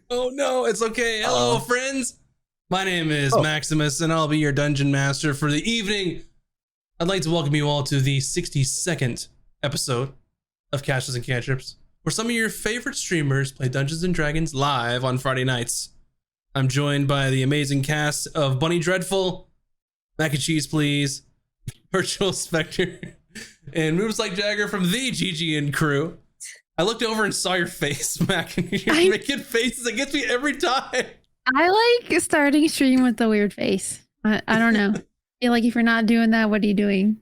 Oh no, it's okay. Hello, friends. My name is Maximus, and I'll be your dungeon master for the evening. I'd like to welcome you all to the 62nd episode of Caches and Cantrips, where some of your favorite streamers play Dungeons and Dragons live on Friday nights. I'm joined by the amazing cast of Bunny Dreadful, Mac and Cheese Please, Virtual Spectre, and Moves Like Jagger from the GGN crew. I looked over and saw your face, Mac, and you're making faces. It gets me every time. I like starting stream with the weird face. I don't know. I feel like if you're not doing that, what are you doing?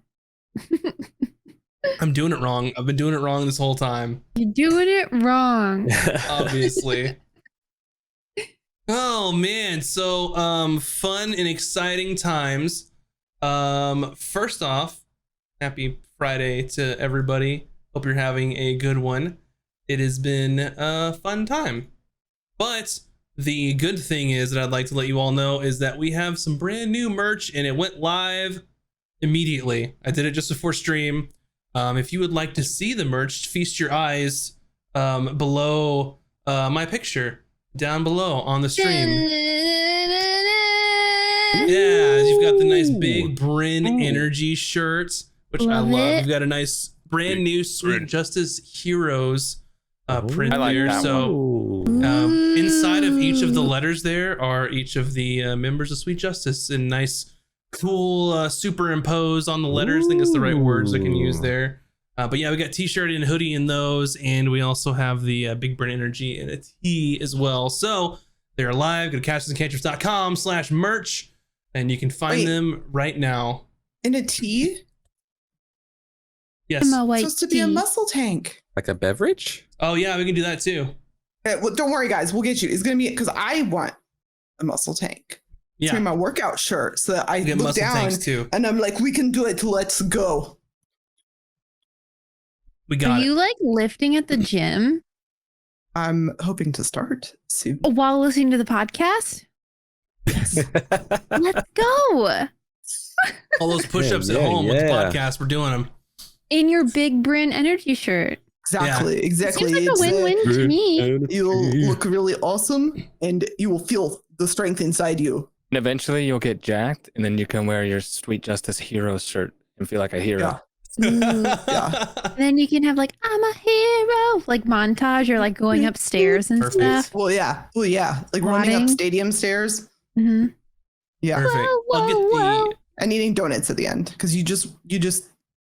I'm doing it wrong. I've been doing it wrong this whole time. You're doing it wrong. Obviously. Oh man, so fun and exciting times. First off, happy Friday to everybody. Hope you're having a good one. It has been a fun time. But the good thing is that I'd like to let you all know is that we have some brand new merch and it went live immediately. I did it just before stream. If you would like to see the merch, feast your eyes below my picture down below on the stream. Yeah, you've got the nice big Bryn Energy shirt, which I love. You've got a nice brand new Sweet Justice Heroes print there. So inside of each of the letters there are each of the members of Sweet Justice in nice, cool superimpose on the letters. I think that's the right words I can use there. But yeah, we got t-shirt and hoodie in those, and we also have the Big Bryn Energy and a tee as well. So they're live. Go to cachesandcantrips.com/merch, and you can find them right now. In a tee? Yes. It's supposed to be a muscle tank. Like a beverage? Oh yeah, we can do that too. Well, don't worry, guys. We'll get you. It's gonna be because I want a muscle tank. It's gonna be my workout shirt, so that I look down too. And I'm like, we can do it. Let's go. We got Are you like lifting at the gym? I'm hoping to start soon. While listening to the podcast? Yes. Let's go. All those push-ups at home with the podcast, we're doing them. In your Big Bryn Energy shirt. Exactly. Exactly. Seems like a win-win to me. You'll look really awesome, and you will feel the strength inside you. And eventually you'll get jacked, and then you can wear your Sweet Justice Heroes shirt and feel like a hero. Yeah. Yeah. And then you can have like, I'm a hero, like montage or like going upstairs and stuff. Well, yeah. Like running up stadium stairs. Mm-hmm. Yeah. Perfect. I'll get the and eating donuts at the end because you just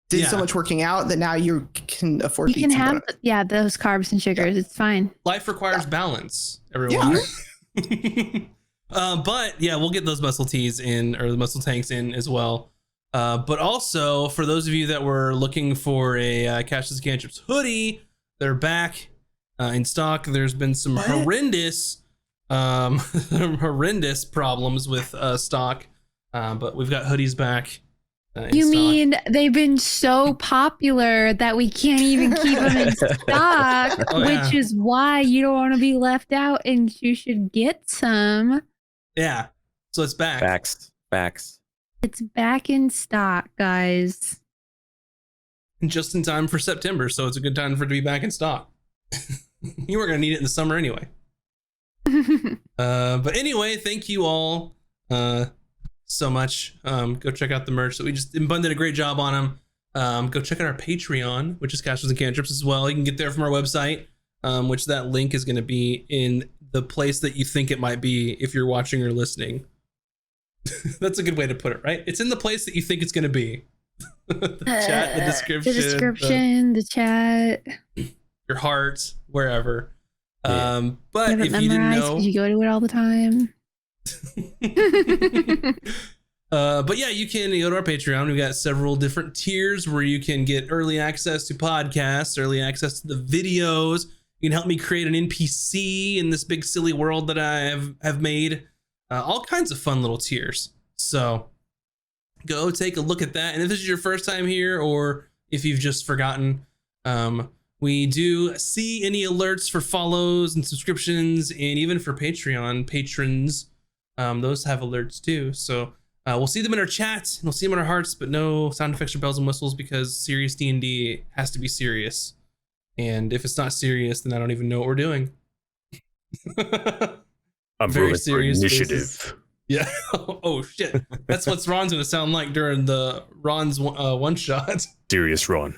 did so much working out that now you can afford to eat some donuts. Those carbs and sugars. It's fine. Life requires balance, everyone. Yeah. But yeah, we'll get those muscle tees in, or the muscle tanks in as well. But also for those of you that were looking for a Caches and Cantrips hoodie, they're back in stock. There's been some horrendous problems with stock, but we've got hoodies back. You mean they've been so popular that we can't even keep them in stock, which is why you don't want to be left out and you should get some. Yeah, so it's back. Facts. It's back in stock, guys. Just in time for September, so it's a good time for it to be back in stock. You weren't going to need it in the summer anyway. But anyway, thank you all so much. Go check out the merch that we just did a great job on them. Go check out our Patreon, which is Caches and Cantrips as well. You can get there from our website, which that link is going to be in the place that you think it might be if you're watching or listening. That's a good way to put it, right? It's in the place that you think it's going to be. The chat, the description, the chat, your heart, wherever. Yeah. But if you didn't know, you go to it all the time. But yeah, you can go to our Patreon. We've got several different tiers where you can get early access to podcasts, early access to the videos. You can help me create an NPC in this big silly world that I have made. All kinds of fun little tiers. So go take a look at that. And if this is your first time here, or if you've just forgotten, we do see any alerts for follows and subscriptions, and even for Patreon patrons. Those have alerts too. So we'll see them in our chat, and we'll see them in our hearts, but no sound effects or bells and whistles, because serious D&D has to be serious. And if it's not serious, then I don't even know what we're doing. I'm Very rolling for serious initiative. faces. Yeah. Oh shit. That's what Ron's gonna sound like during the Ron's one shot. Serious Ron.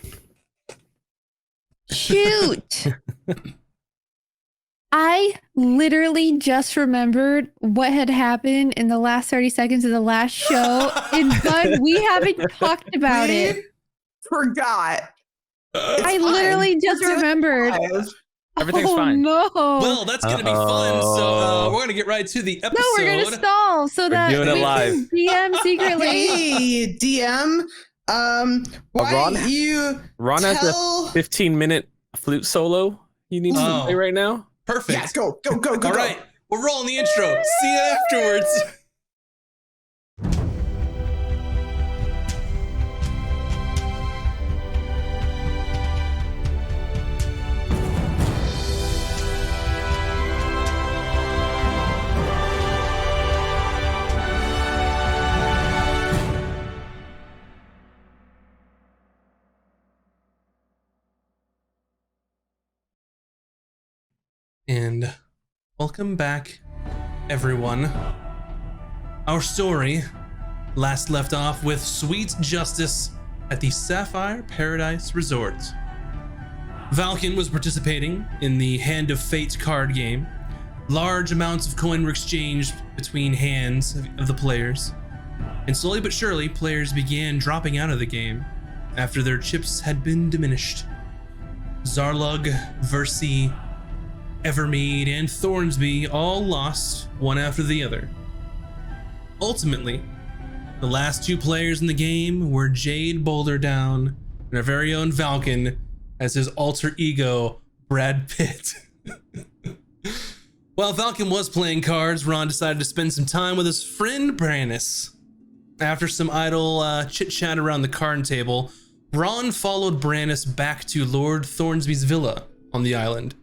Shoot. I literally just remembered what had happened in the last 30 seconds of the last show. And we haven't talked about it. Forgot. I literally just remembered. Everything's fine. No. Well, that's gonna be fun. So we're gonna get right to the episode. No, we're gonna stall so that doing it we live. can DM secretly. Hey, DM. Why Ron- don't you Ron has a tell... 15-minute flute solo you need to play right now. Perfect. Yes, go. All right, we're rolling the intro. See you afterwards. And welcome back, everyone. Our story last left off with sweet justice at the Sapphire Paradise Resort. Valken was participating in the Hand of Fate card game. Large amounts of coin were exchanged between hands of the players. And slowly but surely, players began dropping out of the game after their chips had been diminished. Zarlug, Versi, Evermead, and Thornsby all lost one after the other. Ultimately, the last two players in the game were Jade Boulderdown and our very own Valken as his alter ego, Brad Pitt. While Valken was playing cards, Ron decided to spend some time with his friend Brannis. After some idle chit-chat around the card table, Ron followed Brannis back to Lord Thornsby's villa on the island.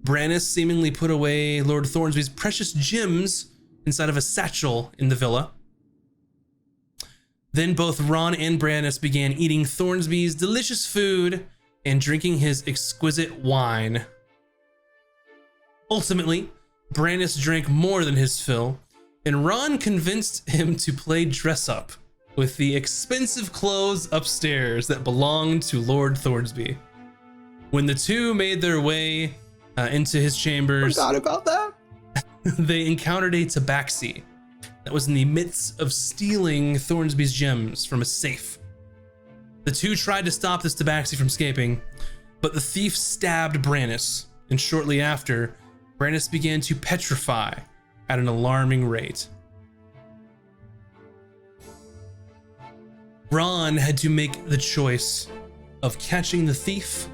Brannis seemingly put away Lord Thornsby's precious gems inside of a satchel in the villa. Then both Ron and Brannis began eating Thornsby's delicious food and drinking his exquisite wine. Ultimately, Brannis drank more than his fill, and Ron convinced him to play dress up with the expensive clothes upstairs that belonged to Lord Thornsby. When the two made their way into his chambers, Forgot about that. they encountered a tabaxi that was in the midst of stealing Thornsby's gems from a safe. The two tried to stop this tabaxi from escaping, but the thief stabbed Brannis, and shortly after, Brannis began to petrify at an alarming rate. Ron had to make the choice of catching the thief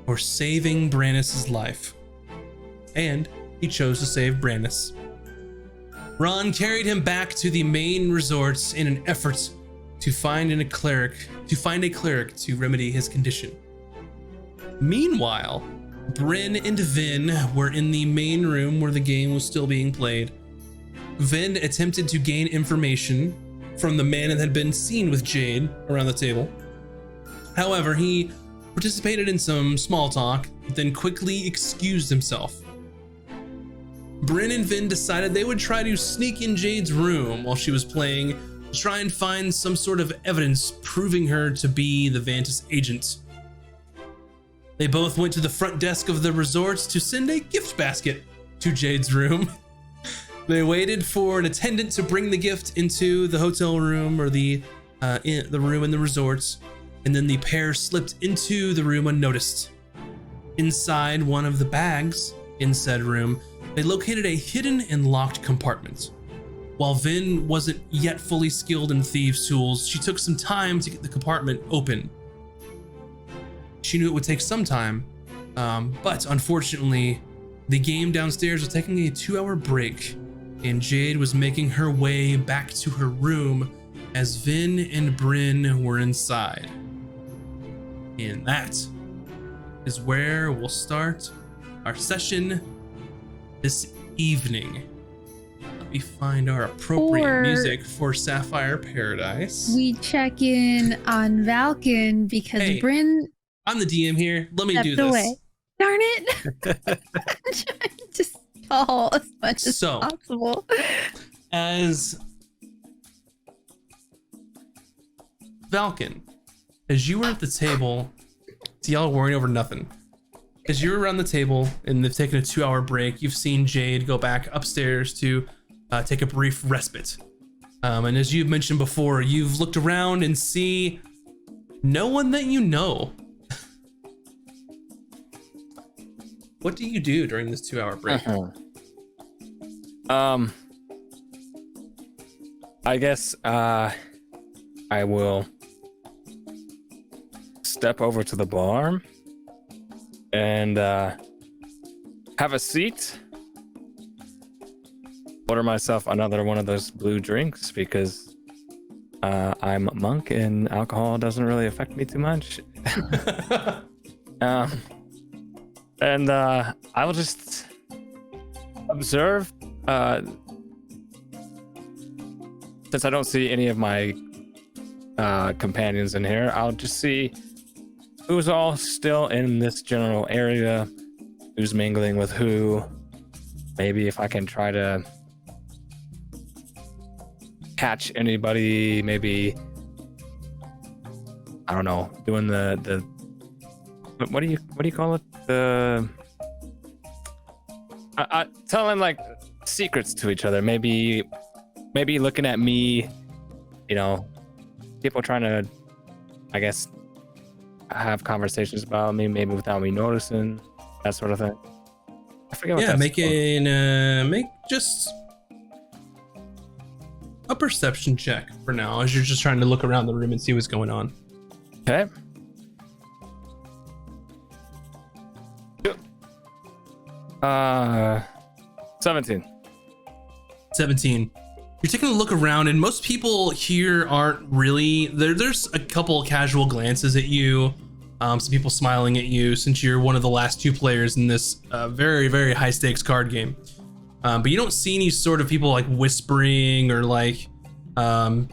or saving Brannis' life. And he chose to save Brannis. Ron carried him back to the main resorts in an effort to find a cleric to remedy his condition. Meanwhile, Bryn and Vin were in the main room where the game was still being played. Vin attempted to gain information from the man that had been seen with Jade around the table. However, he participated in some small talk, then quickly excused himself. Bryn and Vin decided they would try to sneak in Jade's room while she was playing to try and find some sort of evidence proving her to be the Vantis agent. They both went to the front desk of the resort to send a gift basket to Jade's room. They waited for an attendant to bring the gift into the hotel room or the room in the resorts, and then the pair slipped into the room unnoticed. Inside one of the bags in said room, they located a hidden and locked compartment. While Vin wasn't yet fully skilled in thieves' tools, she took some time to get the compartment open. She knew it would take some time, but unfortunately, the game downstairs was taking a 2-hour break, and Jade was making her way back to her room as Vin and Bryn were inside. And that is where we'll start our session this evening. Let me find our appropriate music for Sapphire Paradise. We check in on Valken because Hey, Bryn I'm the DM here. Let me do stepped this. away. Darn it. I'm trying to stall as much as possible. As Falcon, as you were at the table, so y'all are worrying over nothing. As you're around the table and they've taken a 2-hour break, you've seen Jade go back upstairs to take a brief respite. And as you've mentioned before, you've looked around and see no one that you know. What do you do during this 2-hour break? I guess I will step over to the bar and have a seat. Order myself another one of those blue drinks because I'm a monk and alcohol doesn't really affect me too much. And I will just observe. Since I don't see any of my companions in here, I'll just see who's all still in this general area, who's mingling with who. Maybe if I can try to catch anybody, maybe, I don't know, doing the what do you call it? I tell them like secrets to each other. Maybe looking at me, you know, people trying to, I guess, have conversations about me, maybe without me noticing, that sort of thing. I forget what that's make just a perception check for now, as you're just trying to look around the room and see what's going on. Okay. Uh, 17. 17. You're taking a look around, and most people here aren't really there. There's a couple casual glances at you, some people smiling at you since you're one of the last 2 players in this very, very high stakes card game. But you don't see any sort of people like whispering or like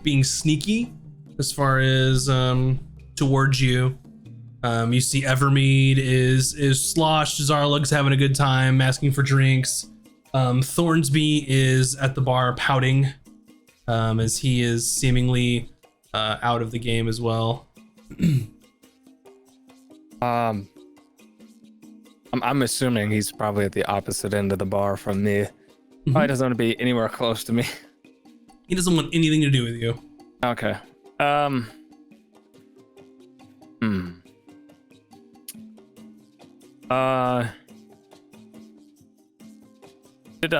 being sneaky as far as towards you. You see Evermead is sloshed. Zarlug's having a good time, asking for drinks. Thornsby is at the bar pouting, as he is seemingly out of the game as well. I'm assuming he's probably at the opposite end of the bar from me. Probably doesn't want to be anywhere close to me. He doesn't want anything to do with you. Okay. Did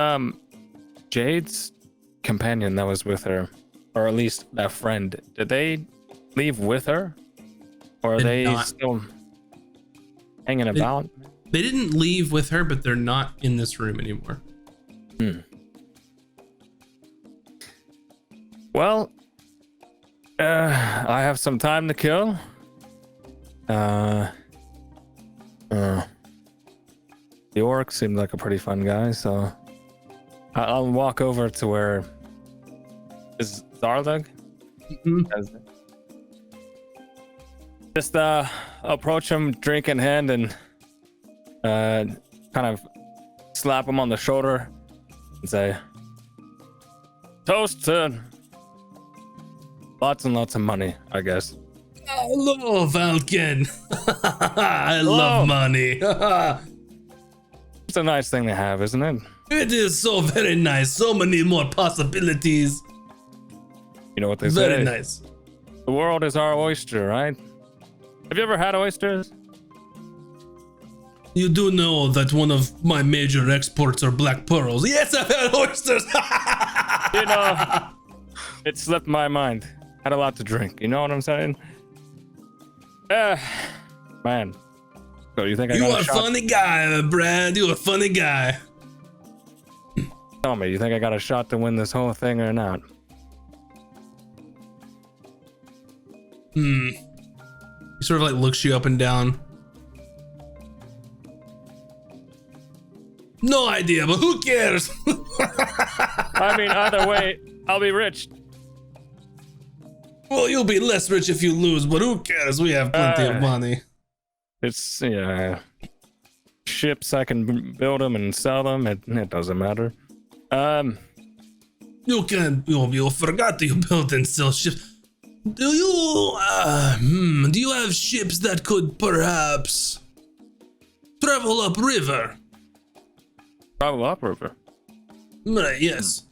Jade's companion that was with her, or at least that friend, did they leave with her? Or are they still hanging about? They didn't leave with her, but they're not in this room anymore. Well, I have some time to kill. The orc seemed like a pretty fun guy, so I'll walk over to where is Zarlug. Just approach him, drink in hand, and kind of slap him on the shoulder and say, "Toast to lots and lots of money, I guess." Hello, Falcon. I love money. It's a nice thing to have, isn't it? It is so very nice. So many more possibilities. You know what they say? Very nice. The world is our oyster, right? Have you ever had oysters? You do know that one of my major exports are black pearls. Yes, I've had oysters. You know, it slipped my mind. Had a lot to drink. You know what I'm saying? Man. So you think I got a shot? You are a funny guy, Brad. You are a funny guy. Tell me, you think I got a shot to win this whole thing or not? He sort of like looks you up and down. No idea, but who cares? I mean, either way, I'll be rich. Well, you'll be less rich if you lose, but who cares? We have plenty of money. It's, yeah. ships, I can build them and sell them. It doesn't matter. You forgot you build and sell ships. Do you have ships that could perhaps travel upriver? Travel upriver? Right, yes.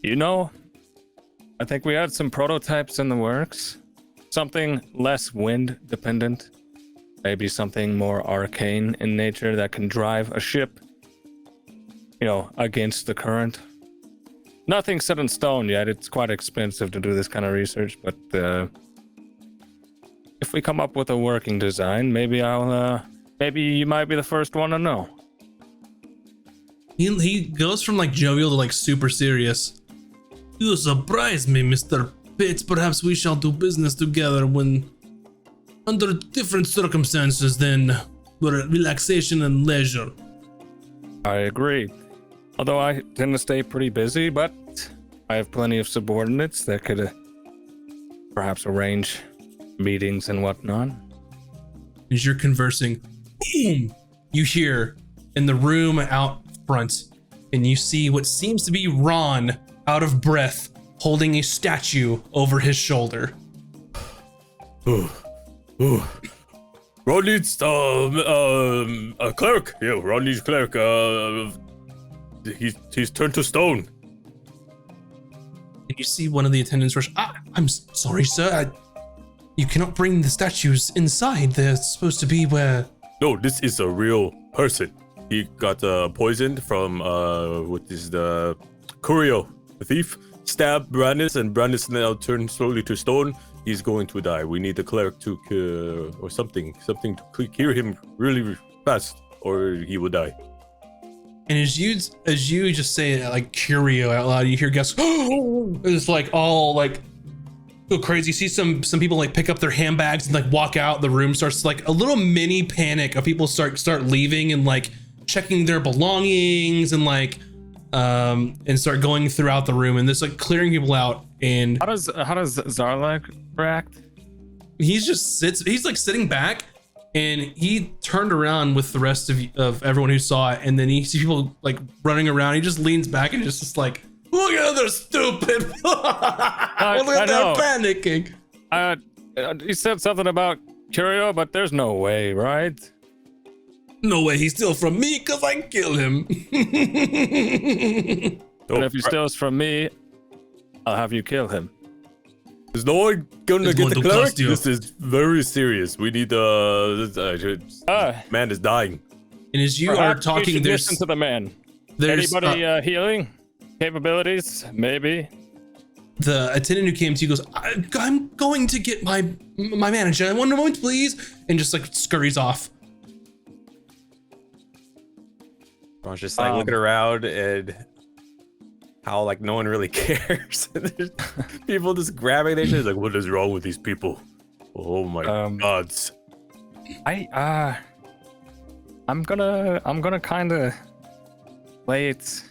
You know, I think we had some prototypes in the works. Something less wind dependent. Maybe something more arcane in nature that can drive a ship, against the current. Nothing set in stone yet. It's quite expensive to do this kind of research, but if we come up with a working design, maybe maybe you might be the first one to know. He goes from like jovial to like super serious. You surprise me, Mr. Pitts. Perhaps we shall do business together when under different circumstances than relaxation and leisure. I agree. Although I tend to stay pretty busy, but I have plenty of subordinates that could perhaps arrange meetings and whatnot. As you're conversing, boom, you hear in the room out front, and you see what seems to be Ron out of breath, holding a statue over his shoulder. Ron needs a cleric. Yeah, Ron needs a cleric. He's turned to stone. And you see one of the attendants rush. I'm sorry, sir. You cannot bring the statues inside. They're supposed to be where. No, this is a real person. He got poisoned from what is the Curio, the thief, stabbed Brandis, and Brandis now turned slowly to stone. He's going to die. We need a cleric to cure or something to cure him really fast, or he will die. And as you just say it like Curio out loud, you hear guests. It's like all like go crazy. You see some people like pick up their handbags and like walk out. The room starts like a little mini panic of people start leaving and like checking their belongings and like and start going throughout the room, and this like clearing people out. And how does Zarlak react? He's like sitting back, and he turned around with the rest of everyone who saw it, and then he sees people like running around. He just leans back and just like, look at they're stupid. Look at them panicking. He said something about Curio, but there's no way, right? No way, he steals from me because I killed him. But if he steals from me, I'll have you kill him. Is no one gonna get the cleric? This is very serious. We need man is dying. And as you are talking, listen to the man. Anybody healing capabilities? Maybe. The attendant who came to you goes, I'm going to get my manager. One moment, please. And just like scurries off. I was just like looking around and how like no one really cares. There's people just grabbing their shit. Like, what is wrong with these people? Oh my gods. I'm gonna kind of play it.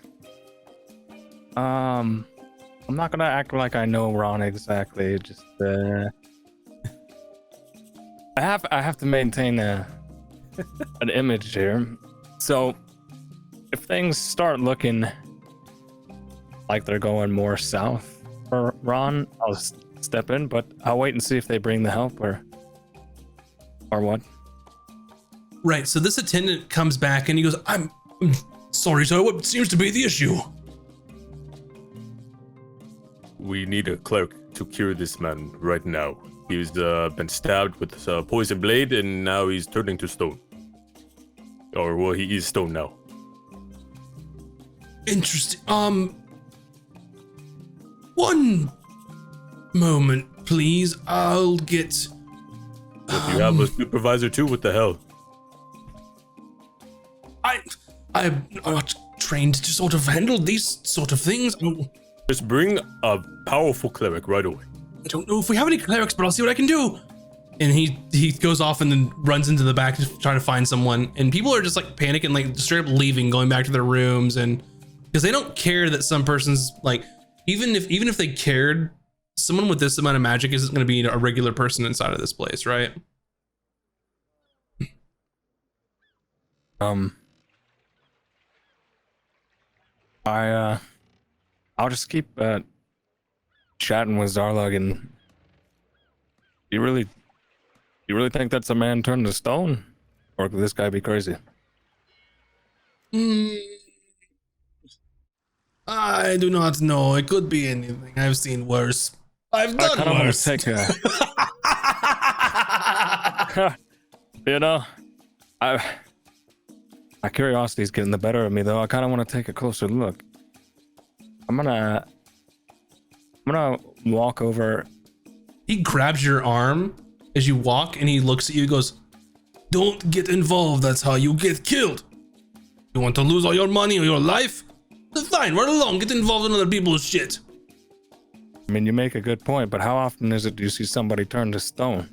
I'm not gonna act like I know Ron exactly. Just I have to maintain an image here. So if things start looking like they're going more south for Ron, I'll step in, but I'll wait and see if they bring the help or what. Right, so this attendant comes back and he goes, I'm sorry, sir, what seems to be the issue? We need a cleric to cure this man right now. He's been stabbed with a poison blade, and now he's turning to stone. Or, well, he is stone now. Interesting. One moment, please. I'll get. But you have a supervisor too. What the hell? I'm not trained to sort of handle these sort of things. Just bring a powerful cleric right away. I don't know if we have any clerics, but I'll see what I can do. And he goes off and then runs into the back to try to find someone. And people are just like panicking, like straight up leaving, going back to their rooms, and because they don't care that some person's like, even if they cared, someone with this amount of magic isn't going to be a regular person inside of this place, right? I'll just keep chatting with Zarlog. And you really think that's a man turned to stone, or could this guy be crazy? I do not know. It could be anything. I've seen worse. I've done worse. Take you know, my curiosity's getting the better of me, though. I kind of want to take a closer look. I'm gonna walk over. He grabs your arm as you walk, and he looks at you and goes, "Don't get involved. That's how you get killed. You want to lose all your money or your life? Fine, run along. Get involved in other people's shit." I mean, you make a good point, but how often is it do you see somebody turn to stone?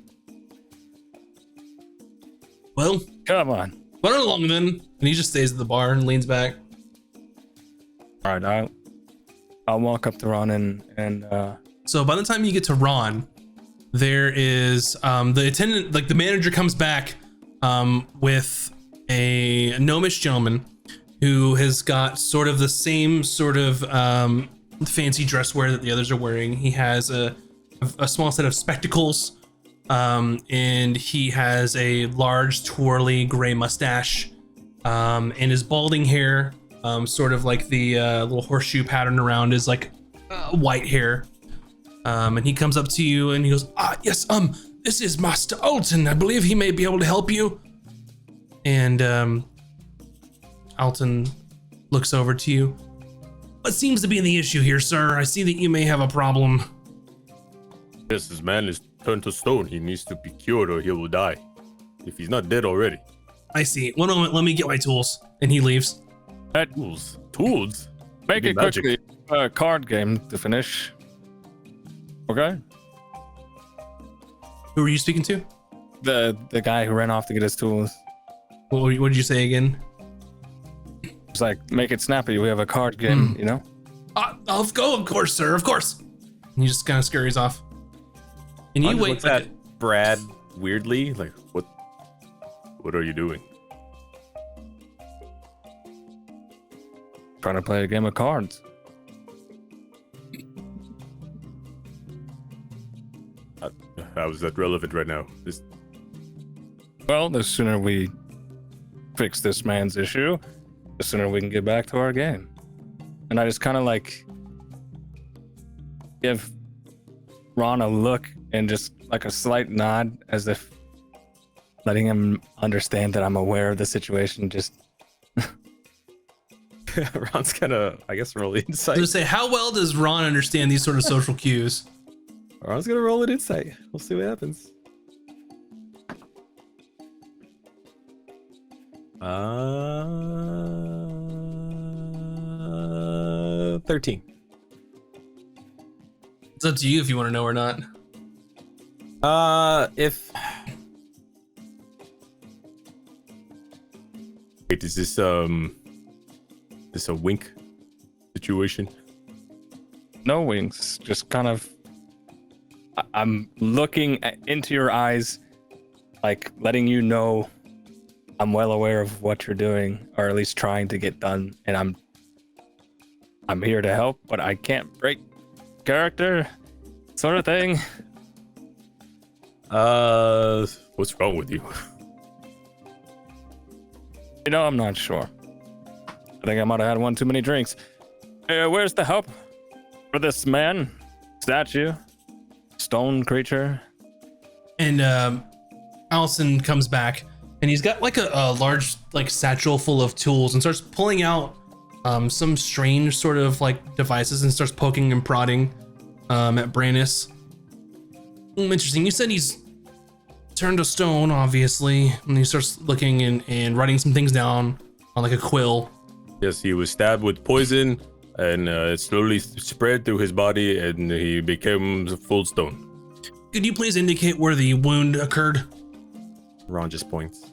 Well, come on. Run along then. And he just stays at the bar and leans back. All right, I'll walk up to Ron and So by the time you get to Ron, there is the attendant, like the manager comes back with a gnomish gentleman who has got sort of the same sort of fancy dress wear that the others are wearing. He has a small set of spectacles, and he has a large twirly gray mustache, and his balding hair, sort of like the little horseshoe pattern around is like white hair. And he comes up to you and he goes, yes, this is Master Alton. I believe he may be able to help you. And Alton looks over to you. What seems to be the issue here, sir? I see that you may have a problem. Yes, this man is turned to stone. He needs to be cured or he will die. If he's not dead already. I see. 1 moment, let me get my tools. And he leaves. Tools? Tools? Make it quickly. Card game to finish. Okay. Who are you speaking to? The guy who ran off to get his tools. What did you say again? It's like, make it snappy. We have a card game, you know? I'll go, of course, sir, of course. And he just kind of scurries off. And you wait. Looks at Brad weirdly, like, what are you doing? Trying to play a game of cards. How is that relevant right now? Well, the sooner we fix this man's issue, the sooner we can get back to our game. And I just kind of like give Ron a look and just like a slight nod as if letting him understand that I'm aware of the situation. Just Ron's gonna, I guess, roll insight. I was gonna say, how well does Ron understand these sort of social cues? Ron's gonna roll an insight. We'll see what happens. 13. It's up to you if you want to know or not. If Wait, is this a wink situation? no winks, just kind of. I'm looking into your eyes, like letting you know I'm well aware of what you're doing, or at least trying to get done, and I'm here to help, but I can't break character, sort of thing. What's wrong with you? You know, I'm not sure. I think I might have had one too many drinks. Where's the help for this man? Statue? Stone creature? And Allison comes back, and he's got like a large like satchel full of tools, and starts pulling out some strange sort of like devices, and starts poking and prodding at Brandis. Interesting. You said he's turned to stone, obviously, and he starts looking and writing some things down on like a quill. Yes, he was stabbed with poison, and it slowly spread through his body, and he became full stone. Could you please indicate where the wound occurred? Ron just points.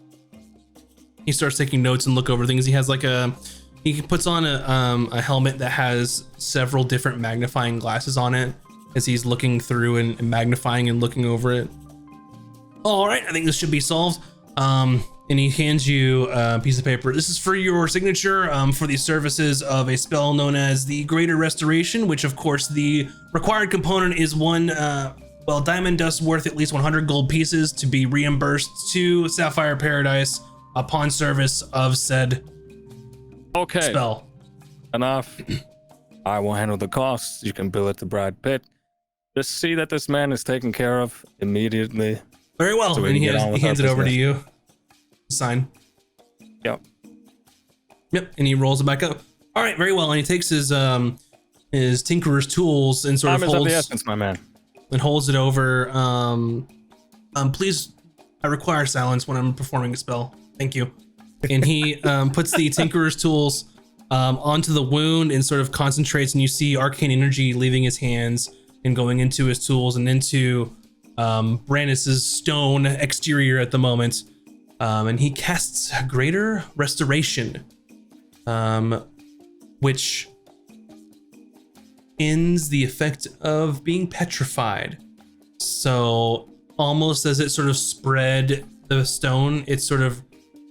He starts taking notes and look over things. He has like he puts on a helmet that has several different magnifying glasses on it as he's looking through and magnifying and looking over it. All right, I think this should be solved. And and he hands you a piece of paper. This is for your signature for the services of a spell known as the Greater Restoration, which of course the required component is one diamond dust worth at least 100 gold pieces to be reimbursed to Sapphire Paradise upon service of said spell. Enough. I will handle the costs. You can bill it to Brad Pitt. Just see that this man is taken care of immediately. Very well. So and he hands it over to you. Sign. Yep. And he rolls it back up. All right, very well. And he takes his tinkerer's tools and sort of holds. Time is of the essence, my man. And holds it over. Please, I require silence when I'm performing a spell. Thank you. And he puts the tinkerer's tools onto the wound and sort of concentrates, and you see arcane energy leaving his hands and going into his tools and into Brandis's stone exterior at the moment. And he casts Greater Restoration, which ends the effect of being petrified. So almost as it sort of spread the stone, it sort of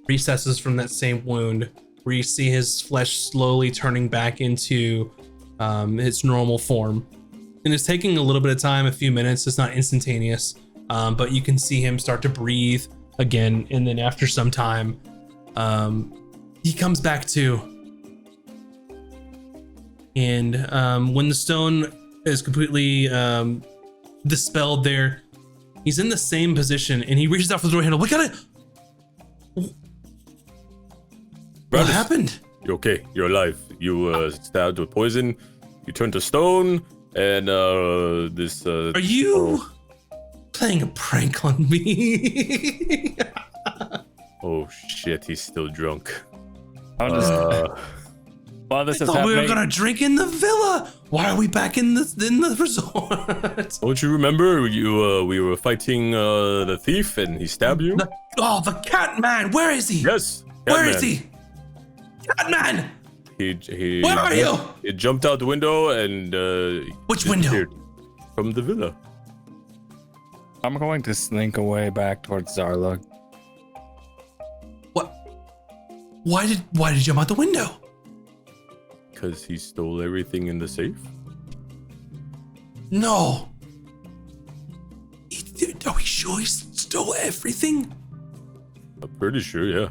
recesses from that same wound, where you see his flesh slowly turning back into its normal form. And it's taking a little bit of time, a few minutes. It's not instantaneous, but you can see him start to breathe again. And then after some time, he comes back to. And when the stone is completely dispelled there, he's in the same position, and he reaches out for the door handle. We got it. What happened? You're okay. You're alive. You stabbed with poison. You turned to stone, and this. Are you playing a prank on me? Oh shit! He's still drunk. Well, this I thought we were gonna drink in the villa. Why are we back in the resort? Don't you remember we were fighting the thief and he stabbed you? The cat man. Where is he? Yes. Where is he? Catman! He Where are you? He jumped out the window and which window? From the villa. I'm going to slink away back towards Zarlug. What? Why did you jump out the window? Because he stole everything in the safe. No. Are we sure he stole everything? I'm pretty sure, yeah.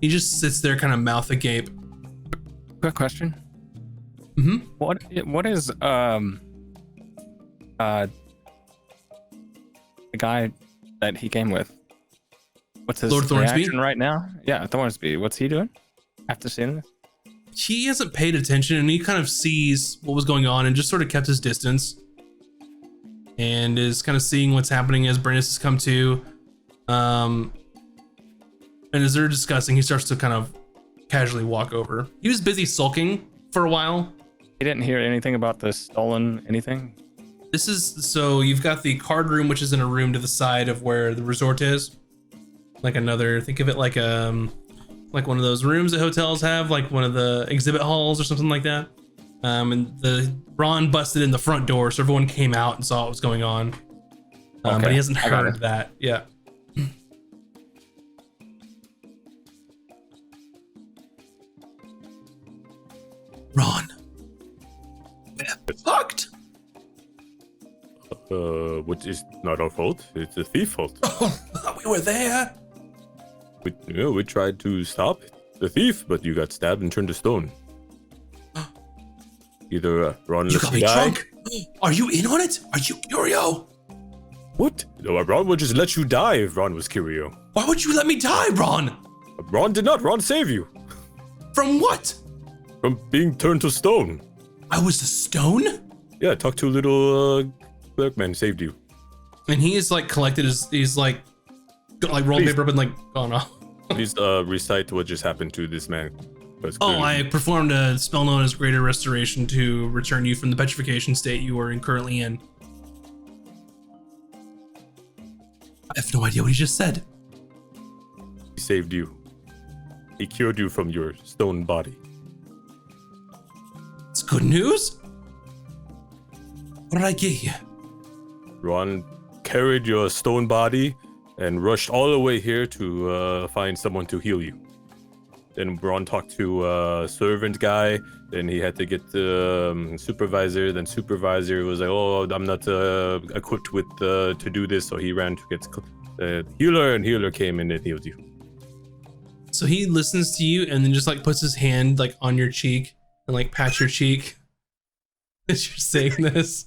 He just sits there, kind of mouth agape. Quick question. Mm-hmm. What is the guy that he came with? What's his Lord reaction Thornsby right now? Yeah, Thornsby. What's he doing after seeing this? He hasn't paid attention, and he kind of sees what was going on and just sort of kept his distance, and is kind of seeing what's happening as Brandis has come to. And as they're discussing, he starts to kind of casually walk over. He was busy sulking for a while. He didn't hear anything about the stolen anything? So you've got the card room, which is in a room to the side of where the resort is. Like think of it like one of those rooms that hotels have, like one of the exhibit halls or something like that. And Ron busted in the front door, so everyone came out and saw what was going on. Okay. But he hasn't heard that yet. Ron, we're fucked. Which is not our fault. It's the thief's fault. We were there. We tried to stop the thief, but you got stabbed and turned to stone. Either Ron, you got me drunk. Are you in on it? Are you Curio? What? No, Ron would just let you die if Ron was Curio. Why would you let me die, Ron? Ron did not. Ron saved you. From what? From being turned to stone. I was a stone? Yeah, talk to little clerkman saved you. And he is like collected he's like rolled paper up and like gone off. Please recite what just happened to this man. I performed a spell known as Greater Restoration to return you from the petrification state you are currently in. I have no idea what he just said. He saved you. He cured you from your stone body. It's good news? What did I get you? Ron carried your stone body and rushed all the way here to find someone to heal you. Then Ron talked to a servant guy, then he had to get the supervisor, then supervisor was like, oh, I'm not equipped with to do this, so he ran to get healer, and healer came in and healed you. So he listens to you and then just like puts his hand like on your cheek and like pats your cheek as you're saying this.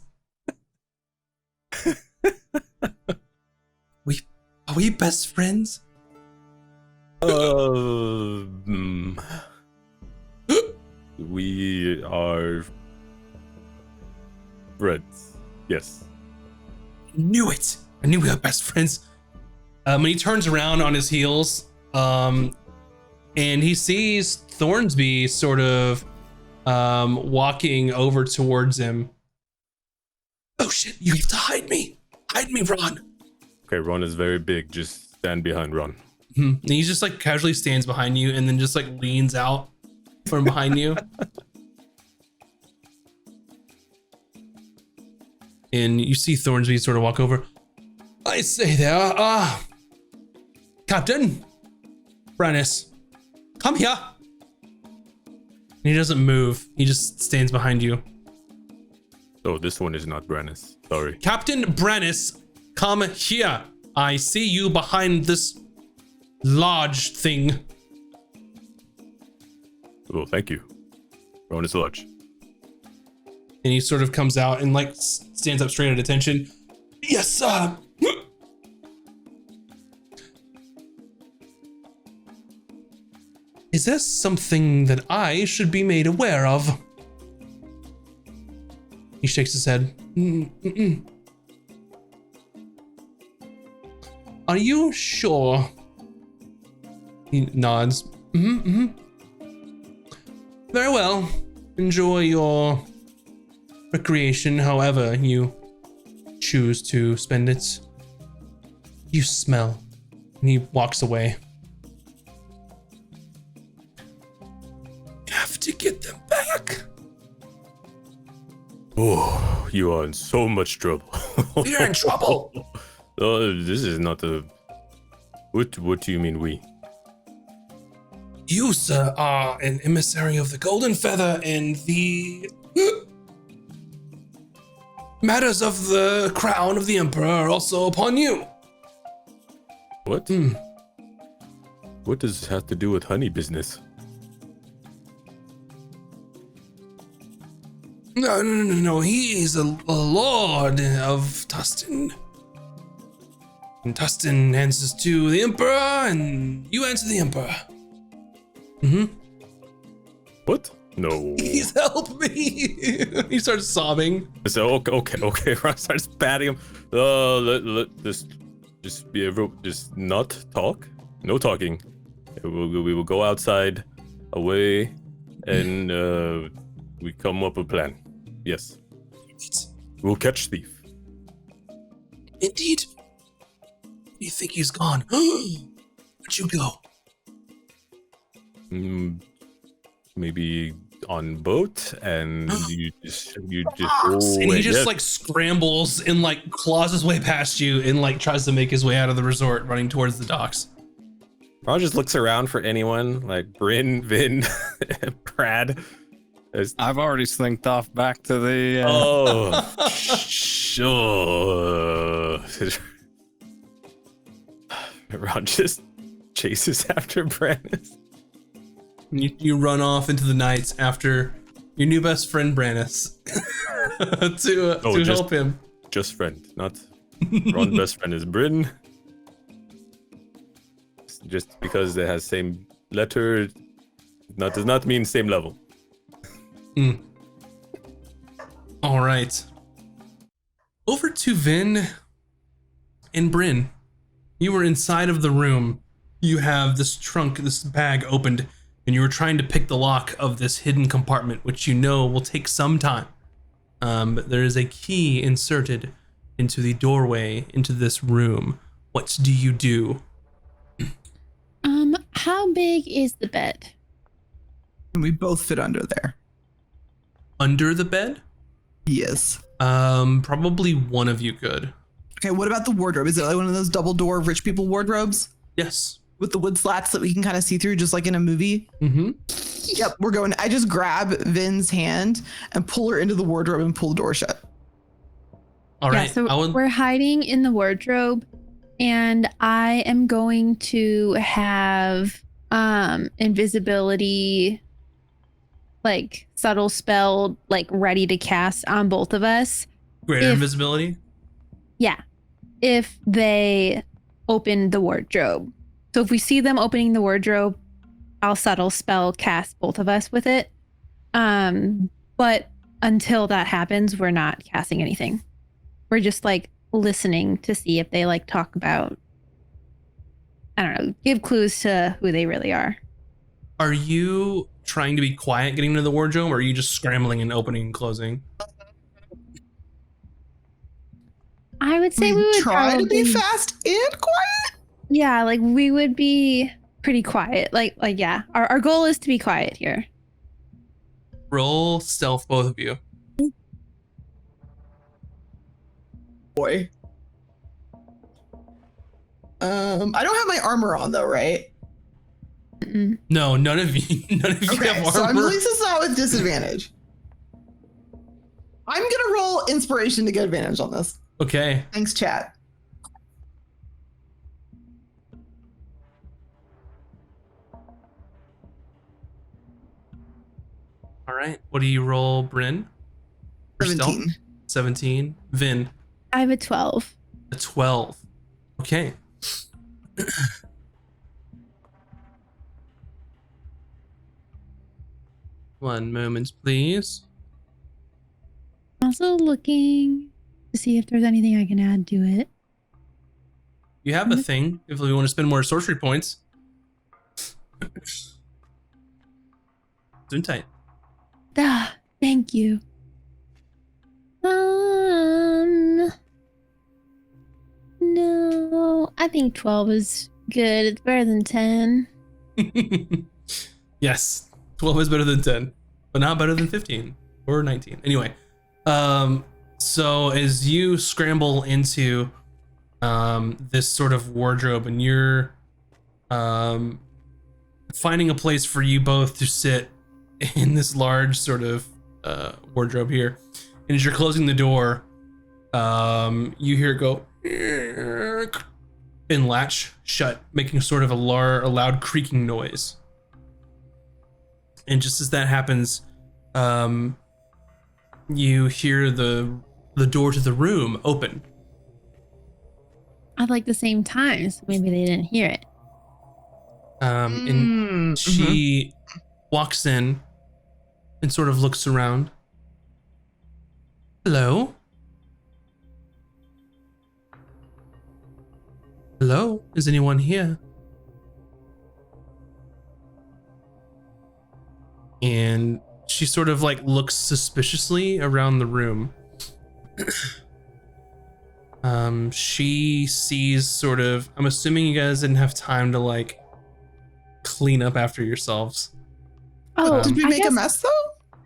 Are we best friends? We are friends. Yes. Knew it. I knew we were best friends. When he turns around on his heels, and he sees Thornsby sort of walking over towards him. Oh shit! You have to hide me. Hide me, Ron. Okay, Ron is very big. Just stand behind Ron. And he just like casually stands behind you and then just like leans out from behind you. And you see Thornsby sort of walk over. I say there, Captain Brannis, come here. And he doesn't move. He just stands behind you. Oh, this one is not Brannis. Sorry. Captain Brannis, come here. I see you behind this large thing. Oh, thank you. Ron is large. And he sort of comes out and like stands up straight at attention. Yes, sir. Is there something that I should be made aware of? He shakes his head. Are you sure? He nods. Very well. Enjoy your recreation however you choose to spend it. You smell. And he walks away. You have to get them back. Oh, you are in so much trouble. You're in trouble. This is not a... What do you mean we? You, sir, are an emissary of the Golden Feather and the matters of the crown of the Emperor are also upon you. What? What does this have to do with honey business? No. He is a lord of Tustin. And Tustin answers to the Emperor, and you answer the Emperor. What? No. Please help me. He starts sobbing. So okay. Ron starts patting him. Just be able, just not talk. No talking. We will go outside, away, and we come up with a plan. Yes. We'll catch thief. Indeed. You think he's gone? Where'd you go? Maybe on boat, and you just and he just like scrambles and like claws his way past you and like tries to make his way out of the resort, running towards the docks. Ron just looks around for anyone like Bryn, Vin, Brad. I've already slinked off back to the. Oh, sure. Ron just chases after Brannis. You run off into the night after your new best friend Brannis to help him. Just friend, not Ron's best friend is Bryn. Just because they have same letter, does not mean same level. All right. Over to Vin and Bryn. You were inside of the room. You have this trunk, this bag opened, and you were trying to pick the lock of this hidden compartment, which you know will take some time. But there is a key inserted into the doorway into this room. What do you do? How big is the bed? We both fit under there. Under the bed? Yes. Probably one of you could. Okay, what about the wardrobe? Is it like one of those double door rich people wardrobes? Yes. With the wood slats that we can kind of see through, just like in a movie? Mm-hmm. Yep, we're going. I just grab Vin's hand and pull her into the wardrobe and pull the door shut. All right. So we're hiding in the wardrobe, and I am going to have invisibility, like subtle spell, like ready to cast on both of us. Greater invisibility? Yeah. If they open the wardrobe. So if we see them opening the wardrobe, I'll subtle spell cast both of us with it. But until that happens, we're not casting anything. We're just like listening to see if they like talk about, I don't know, give clues to who they really are. Are you trying to be quiet getting into the wardrobe, or are you just scrambling and opening and closing? I would say we would try to be fast and quiet. Yeah, like we would be pretty quiet. Like yeah. Our goal is to be quiet here. Roll stealth, both of you. Boy. I don't have my armor on though, right? Mm-mm. No, none of you Okay, have armor. so I'm at least it's not with disadvantage. I'm gonna roll inspiration to get advantage on this. Okay. Thanks, chat. All right. What do you roll, Bryn? For stealth? 17. 17. Vin? I have a 12. A 12. Okay. One moment, please. Also looking to see if there's anything I can add to it. You have a thing if we want to spend more sorcery points. Doing tight. Ah, thank you. No, I think 12 is good. It's better than 10. Yes, 12 is better than 10, but not better than 15 or 19. Anyway, so as you scramble into this sort of wardrobe, and you're finding a place for you both to sit in this large sort of wardrobe here, and as you're closing the door, you hear it go and latch shut, making sort of a loud creaking noise. And just as that happens, you hear the door to the room open. At like the same time, so maybe they didn't hear it. And she walks in and sort of looks around. Hello? Hello? Is anyone here? And she sort of like looks suspiciously around the room. She sees sort of, I'm assuming you guys didn't have time to like clean up after yourselves. Oh, did we make a mess though?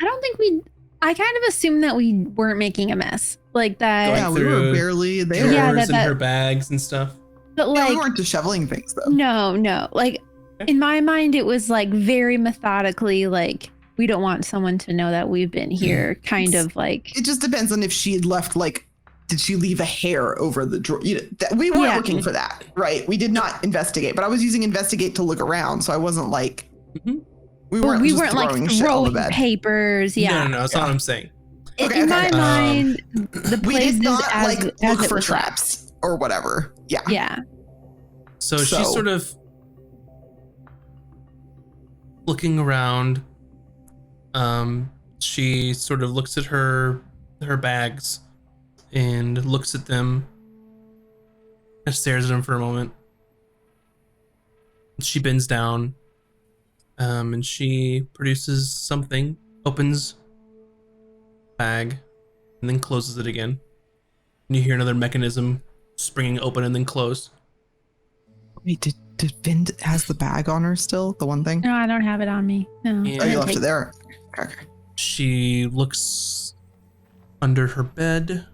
I don't think I kind of assumed that we weren't making a mess. Like that. Yeah, we were barely there. Yeah, and her bags and stuff. But like, we weren't disheveling things though. No. Like in my mind, it was like very methodically, like we don't want someone to know that we've been here. Kind of like. It just depends on if she had left like, did she leave a hair over the drawer? You know, we weren't looking for that, right? We did not investigate, but I was using investigate to look around, so I wasn't like. We weren't like throwing papers. Yeah. No, that's not what I'm saying. In my mind, the place we did not as, like as look for traps or whatever. Yeah. Yeah. So she's sort of looking around. She sort of looks at her bags and looks at them and stares at them for a moment. She bends down, and she produces something, opens the bag, and then closes it again. And you hear another mechanism springing open and then close. Wait, did Vin has the bag on her still? The one thing? No, I don't have it on me. No. Yeah. Oh, you left it there. Okay. She looks under her bed.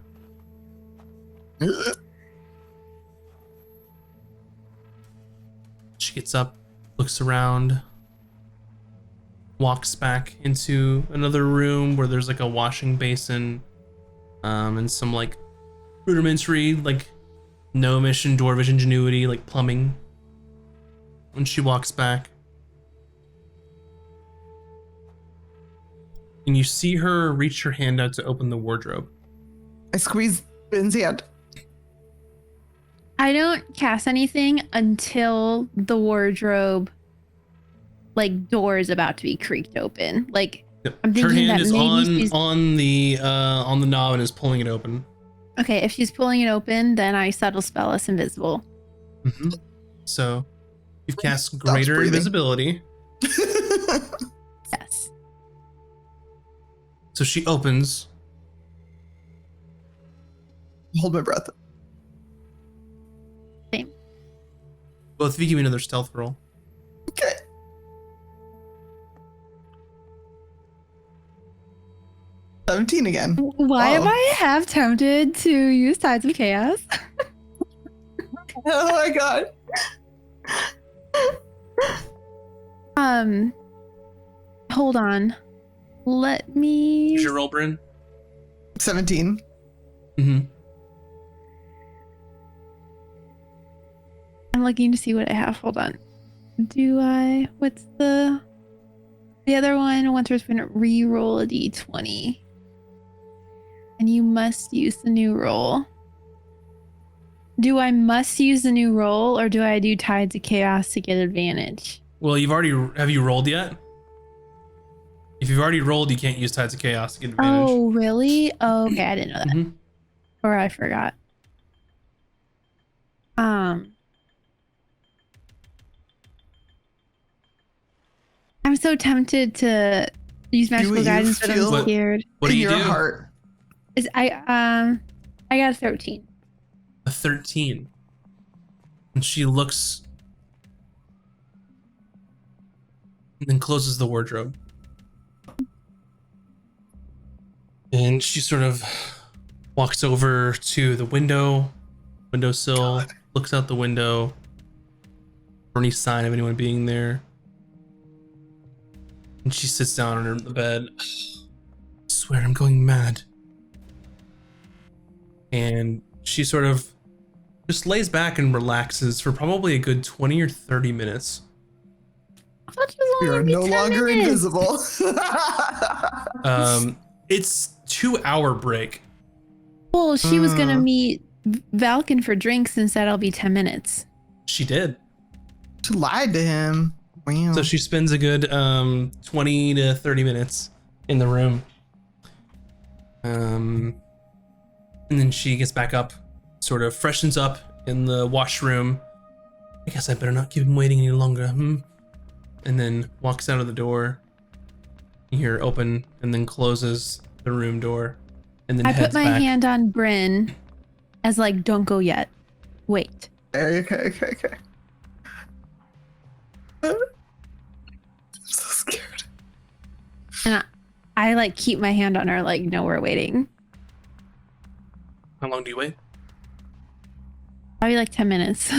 She gets up, looks around, walks back into another room where there's like a washing basin, and some like rudimentary, like no emission dwarvish ingenuity, like plumbing. When she walks back, and you see her reach her hand out to open the wardrobe. I squeeze Ben's hand. I don't cast anything until the wardrobe, like, door is about to be creaked open. Like, Yep. I'm Her thinking hand that is maybe she's... on the knob and is pulling it open. Okay, if she's pulling it open, then I subtle spell us invisible. Mm-hmm. So you've cast greater breathing. invisibility. Yes. So she opens. Hold my breath. Same. Both of you give me another stealth roll. Okay. $17 again. Why am Oh. I half tempted to use Tides of Chaos? Oh my god. Hold on. Let me... Here's your roll, Bryn. 17. Mm-hmm. I'm looking to see what I have. Hold on. Do I... What's the... The other one, once there's been re-roll a d20. And you must use the new roll. Do I must use the new roll, or do I do Tides of Chaos to get advantage? Well, have you rolled yet? If you've already rolled, you can't use Tides of Chaos to get advantage. Oh, really? Oh, okay, I didn't know that. Mhm. Or I forgot. I'm so tempted to use magical you guidance, but feel- I'm scared. What do In you your do? heart. I got a 13. A 13. And she looks and then closes the wardrobe. And she sort of walks over to the windowsill, looks out the window for any sign of anyone being there. And she sits down on the bed. I swear I'm going mad. And she sort of just lays back and relaxes for probably a good 20 or 30 minutes. I thought you was You're only no gonna be 10 longer minutes. invisible. It's 2-hour break. Well, she was gonna meet Valken for drinks and said I'll be 10 minutes. She did. She lied to him. Wow. So she spends a good 20 to 30 minutes in the room. And then she gets back up, sort of freshens up in the washroom. I guess I better not keep him waiting any longer. And then walks out of the door. You hear it open and then closes the room door. And then I heads put my back. hand on Bryn as like, don't go yet. Wait. Okay. I'm so scared. And I like keep my hand on her like, no, we're waiting. How long do you wait? Probably like 10 minutes.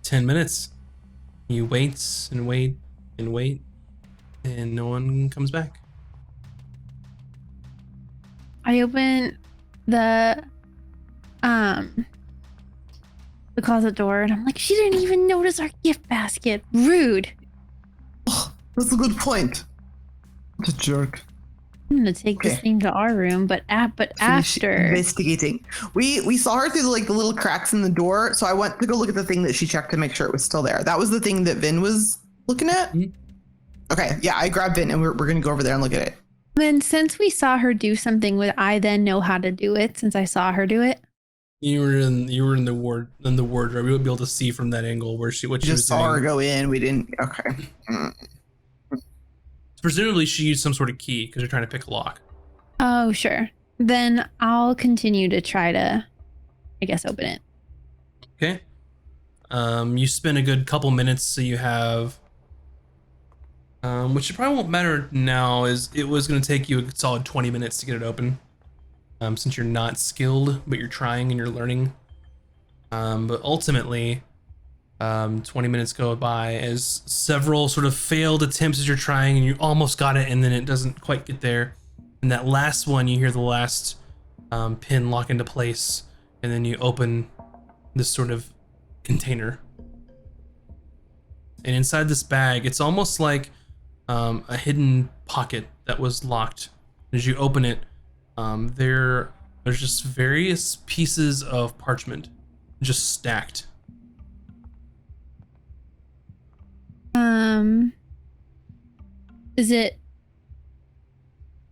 10 minutes. You wait and wait and wait, and no one comes back. I open the closet door and I'm like, she didn't even notice our gift basket. Rude. That's a good point. What a jerk. I'm gonna take this Okay. thing to our room, but Finish after. investigating. We saw her through the little cracks in the door, so I went to go look at the thing that she checked to make sure it was still there. That was the thing that Vin was looking at. Mhm. Okay, yeah, I grabbed Vin and we're gonna go over there and look at it. Then since we saw her do something, would I then know how to do it since I saw her do it? You were in the wardrobe. You wouldn't be able to see from that angle what she We was just saw her doing. go in. We didn't. Okay. Presumably, she used some sort of key because you're trying to pick a lock. Oh, sure. Then I'll continue to try to, I guess, open it. Okay. You spend a good couple minutes, so you have, which probably won't matter now. Is it was going to take you a solid 20 minutes to get it open, since you're not skilled, but you're trying and you're learning. But ultimately, 20 minutes go by as several sort of failed attempts as you're trying, and you almost got it, and then it doesn't quite get there. And that last one, you hear the last pin lock into place, and then you open this sort of container. And inside this bag, it's almost like a hidden pocket that was locked. As you open it, there's just various pieces of parchment just stacked. Is it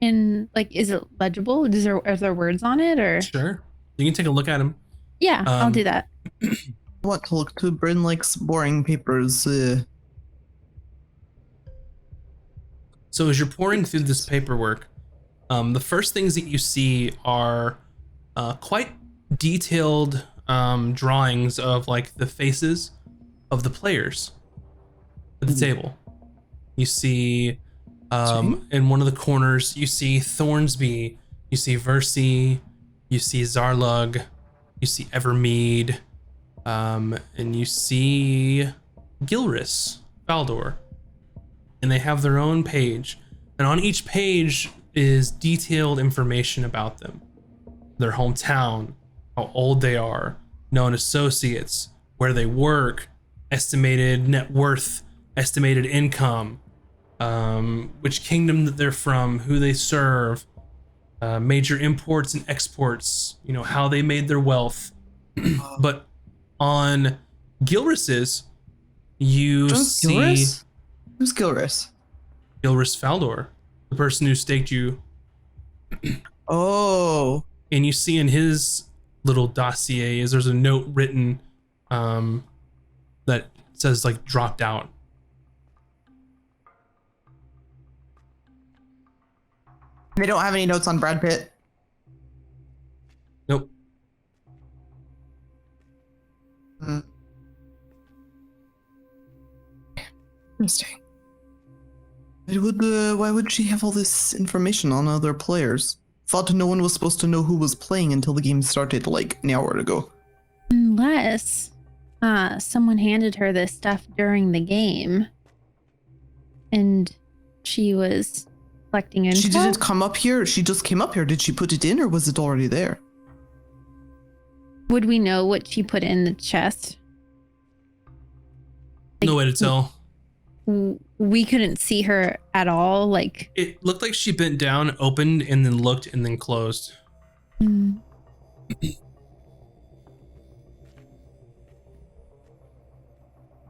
is it legible? Are there words on it, or? Sure. You can take a look at them. Yeah, I'll do that. What to look to? Bryn likes boring papers. So as you're pouring through this paperwork, the first things that you see are quite detailed drawings of like the faces of the players at the table. You see in one of the corners, you see Thornsby, you see Versi, you see Zarlug, you see Evermead, and you see Gilris, Valdor. And they have their own page. And on each page is detailed information about them. Their hometown, how old they are, known associates, where they work, estimated net worth, estimated income, which kingdom that they're from, who they serve, major imports and exports, how they made their wealth. But on Gilris's, you see... Gilris? Who's Gilris? Gilris Faldor, the person who staked you. Oh. And you see in his little dossier there's a note written that says like dropped out. They don't have any notes on Brad Pitt. Nope. Interesting. Why would she have all this information on other players? Thought no one was supposed to know who was playing until the game started like an hour ago. Unless someone handed her this stuff during the game and she was collecting info. She didn't come up here. She just came up here. Did she put it in or was it already there? Would we know what she put in the chest? No way to tell. We couldn't see her at all. Like, it looked like she bent down, opened, and then looked, and then closed.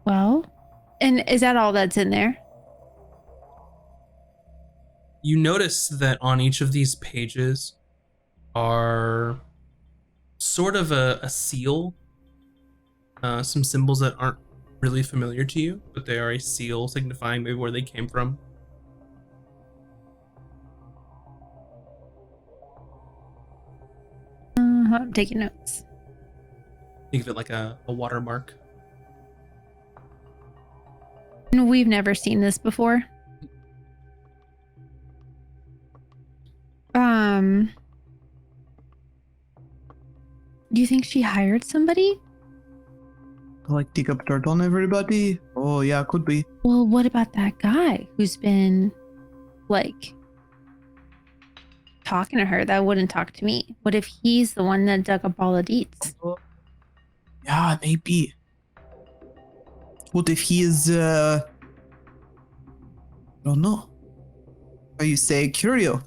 Well, and is that all that's in there? You notice that on each of these pages are sort of a seal, some symbols that aren't really familiar to you, but they are a seal signifying maybe where they came from. I'm taking notes. Think of it like a watermark. We've never seen this before. Do you think she hired somebody? Like dig up dirt on everybody? Oh yeah, could be. Well, what about that guy who's been like talking to her that wouldn't talk to me? What if he's the one that dug up all the deets? Yeah, maybe. What if he is I don't know. How you say Curio?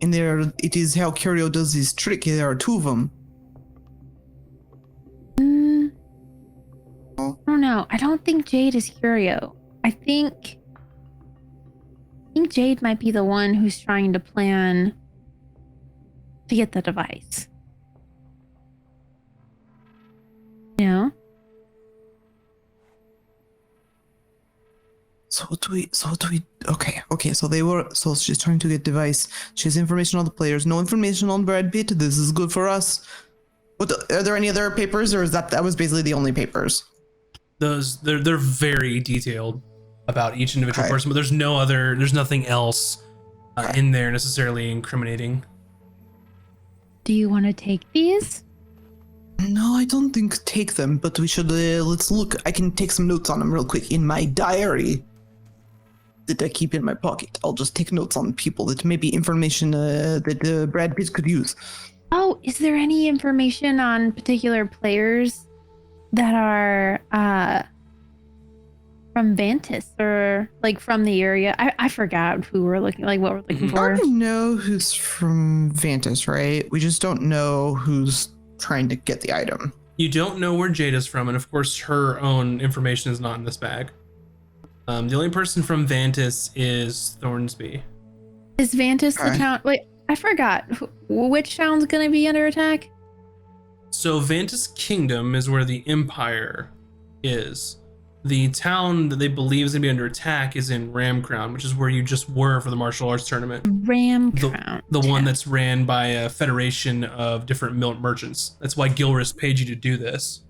And there it is how Curio does his trick. There are two of them. I don't know. I don't think Jade is Curio. I think Jade might be the one who's trying to plan to get the device. You know? So what do we okay, so she's trying to get device. She has information on the players, no information on Brad Pitt. This is good for us. Are there any other papers, or is that was basically the only papers? They're very detailed about each individual person, but there's nothing else in there necessarily incriminating. Do you want to take these? No, I don't think take them, but we should, let's look. I can take some notes on them real quick in my diary that I keep in my pocket. I'll just take notes on people that may be information that Brad Pitt could use. Oh, is there any information on particular players that are from Vantis or like from the area? I forgot who we're looking, like what we're looking for. I know who's from Vantis, right? We just don't know who's trying to get the item. You don't know where Jada's from, and of course her own information is not in this bag. The only person from Vantis is Thornsby. Is Vantis the town? Wait, I forgot. Which town's gonna be under attack? So Vantis Kingdom is where the Empire is. The town that they believe is gonna be under attack is in Ramcrown, which is where you just were for the martial arts tournament. Ramcrown. The one that's ran by a federation of different merchants. That's why Gilris paid you to do this.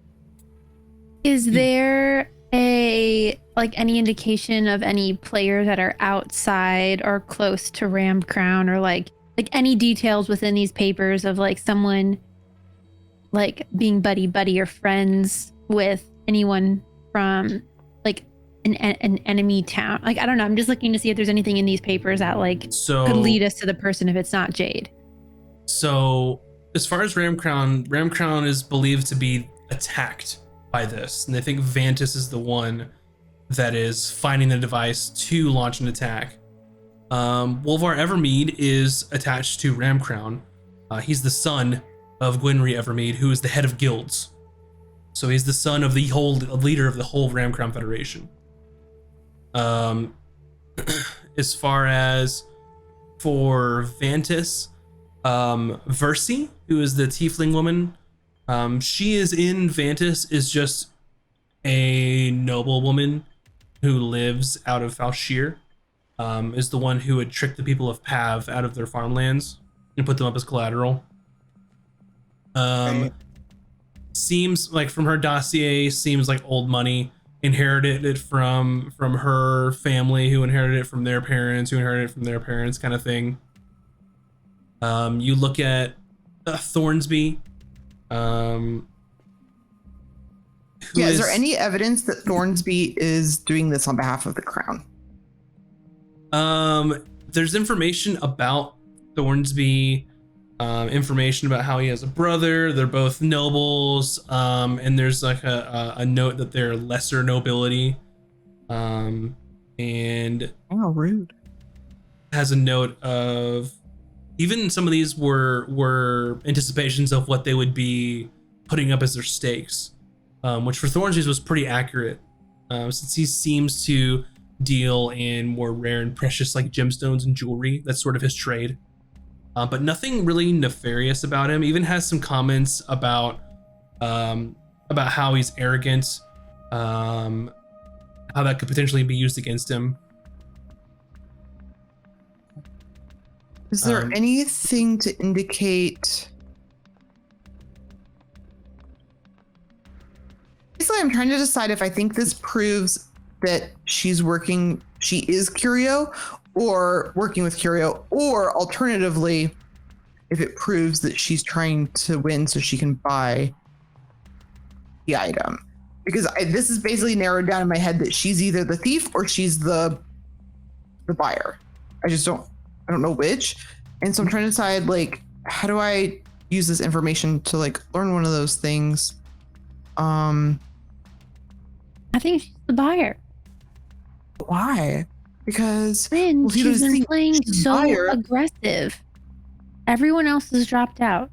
Is there any indication of any players that are outside or close to Ramcrown, or like any details within these papers of like someone like being buddy or friends with anyone from like an enemy town? Like, I don't know. I'm just looking to see if there's anything in these papers that could lead us to the person if it's not Jade. So as far as Ramcrown is believed to be attacked by this, and they think Vantis is the one that is finding the device to launch an attack. Wolvar Evermead is attached to Ramcrown. He's the son of Gwynry Evermead, who is the head of guilds. So he's the son of the whole leader of the whole Ramcrown Federation. As far as for Vantis, Versi, who is the tiefling woman, she is in Vantis, is just a noble woman who lives out of Falshir, is the one who had tricked the people of Pav out of their farmlands and put them up as collateral. Seems like from her dossier, seems like old money, inherited it from her family, who inherited it from their parents, who inherited it from their parents, kind of thing. You look at Thornsby. Is there any evidence that Thornsby is doing this on behalf of the crown? There's information about Thornsby, information about how he has a brother. They're both nobles, and there's like a note that they're lesser nobility, and rude. Has a note of even some of these were anticipations of what they would be putting up as their stakes, which for Thornsby's was pretty accurate, since he seems to deal in more rare and precious like gemstones and jewelry. That's sort of his trade. But nothing really nefarious about him. Even has some comments about how he's arrogant, how that could potentially be used against him. Is there anything to indicate? Basically, I'm trying to decide if I think this proves that she is Curio, or working with Curio, or alternatively, if it proves that she's trying to win so she can buy the item. Because this is basically narrowed down in my head that she's either the thief or she's the buyer. I don't know which. And so I'm trying to decide, like, how do I use this information to like learn one of those things? I think she's the buyer. Why? Because she's been playing so aggressive. Everyone else has dropped out.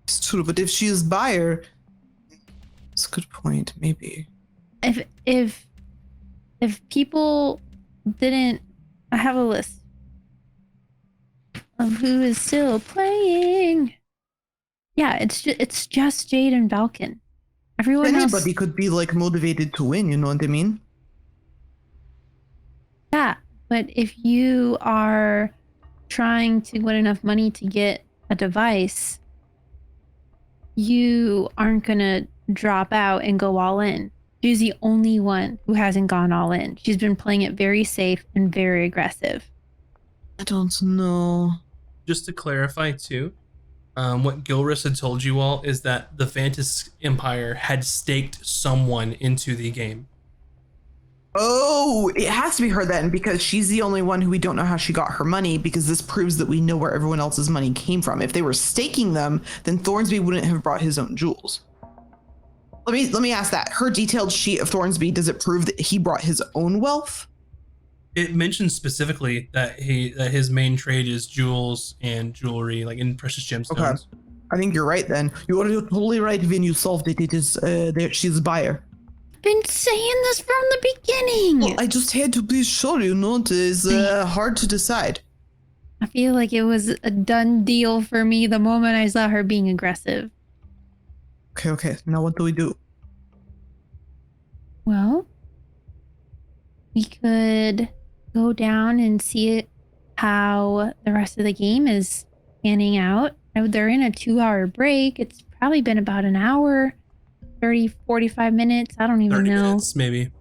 It's true, but if she is buyer, it's a good point. Maybe if people didn't, I have a list of who is still playing. Yeah, it's just Jade and Balkan. Everyone anybody could be like motivated to win. You know what I mean? Yeah, but if you are trying to win enough money to get a device, you aren't gonna drop out and go all in. She's the only one who hasn't gone all in. She's been playing it very safe and very aggressive. I don't know. Just to clarify too, what Gilris had told you all is that the Vantis Empire had staked someone into the game. Oh, it has to be her then, because she's the only one who we don't know how she got her money, because this proves that we know where everyone else's money came from. If they were staking them, then Thornsby wouldn't have brought his own jewels. Let me ask that. Her detailed sheet of Thornsby, does it prove that he brought his own wealth? It mentions specifically that his main trade is jewels and jewelry, like in precious gemstones. Okay. I think you're right then. You are totally right when you solved it. It is she's a buyer. Been saying this from the beginning. Well, I just had to be sure, it is hard to decide. I feel like it was a done deal for me the moment I saw her being aggressive. Okay. Now what do we do? Well, we could go down and see how the rest of the game is panning out. They're in a 2-hour break. It's probably been about an hour. 30, 45 minutes. I don't even 30 know. minutes, maybe.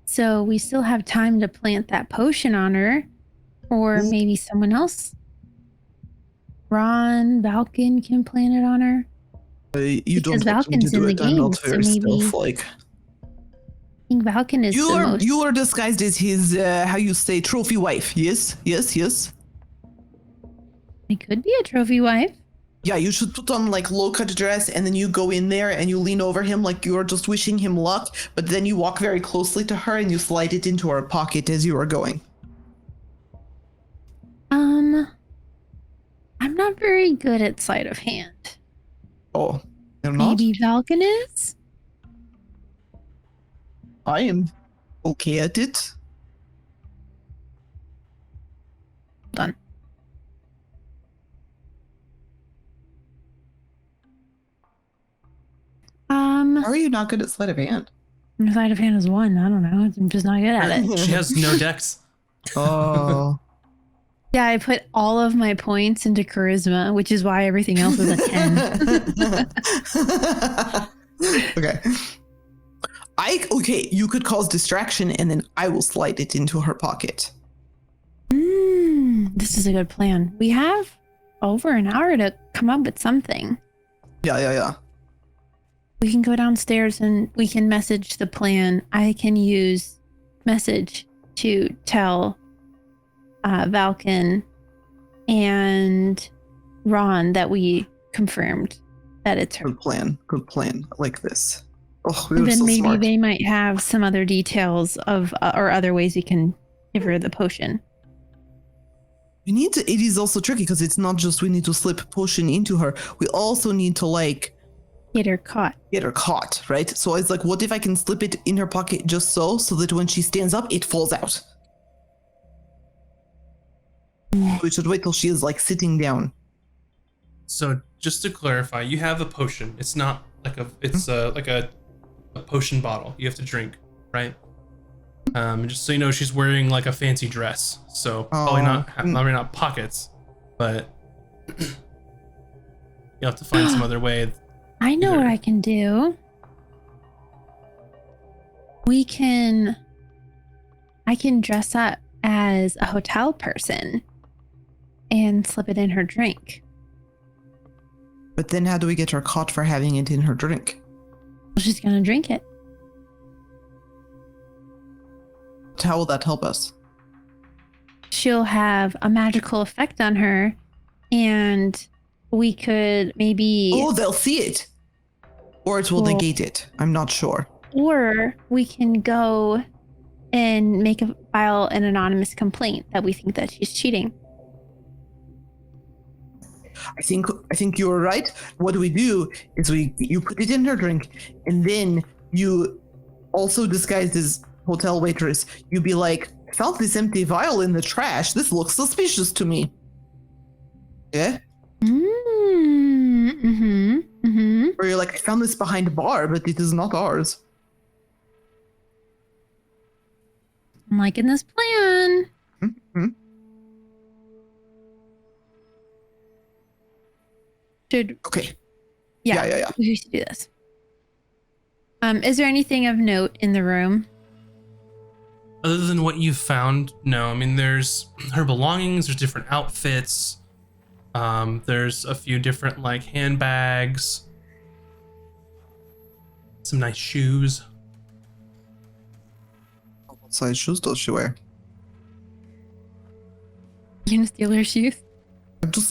So we still have time to plant that potion on her, or maybe someone else. Ron, Valken can plant it on her. You Because don't want me to Valken's do in the it. I'm game, not so very maybe- stealth-like. I think Valken is the most. You are disguised as his, how you say, trophy wife. Yes. I could be a trophy wife. Yeah, you should put on like low-cut dress, and then you go in there and you lean over him like you're just wishing him luck, but then you walk very closely to her and you slide it into her pocket as you are going. I'm not very good at sleight of hand. Oh, you're not? Maybe Valken is? I am okay at it. Done. How are you not good at sleight of hand? Sleight of hand is 1. I don't know. I'm just not good at it. She has no dex. Oh. Yeah, I put all of my points into charisma, which is why everything else is a 10. Okay. You could cause distraction and then I will slide it into her pocket. This is a good plan. We have over an hour to come up with something. Yeah. We can go downstairs and we can message the plan. I can use message to tell Valken and Ron that we confirmed that it's her. Good plan. I like this. Oh, we And were then so maybe smart. they might have some other details of or other ways we can give her the potion. We need to. It is also tricky because it's not just we need to slip potion into her. We also need to like Get her caught. get her caught, right? So it's like, what if I can slip it in her pocket just so that when she stands up, it falls out? We should wait till she is like sitting down. So just to clarify, you have a potion. It's not like like a potion bottle you have to drink, right? Just so you know, she's wearing like a fancy dress, so probably not pockets, but you'll have to find some other way. I know Either. what I can do. I can dress up as a hotel person and slip it in her drink. But then how do we get her caught for having it in her drink? She's gonna drink it. How will that help us? She'll have a magical effect on her, and we could maybe, Oh, they'll see it. Or it will negate it. I'm not sure. or we can go and file an anonymous complaint that we think that she's cheating. I think you're right. What we do is you put it in her drink, and then you also disguised as hotel waitress. You'd be like, I found this empty vial in the trash. This looks suspicious to me. Yeah? Or you're like, I found this behind a bar, but it is not ours. I'm liking this plan. Mm-hmm. Okay. Yeah. We should do this. Is there anything of note in the room? Other than what you found, no. I mean, there's her belongings, there's different outfits, There's a few different like handbags, some nice shoes. What size shoes does she wear? You gonna steal her shoes?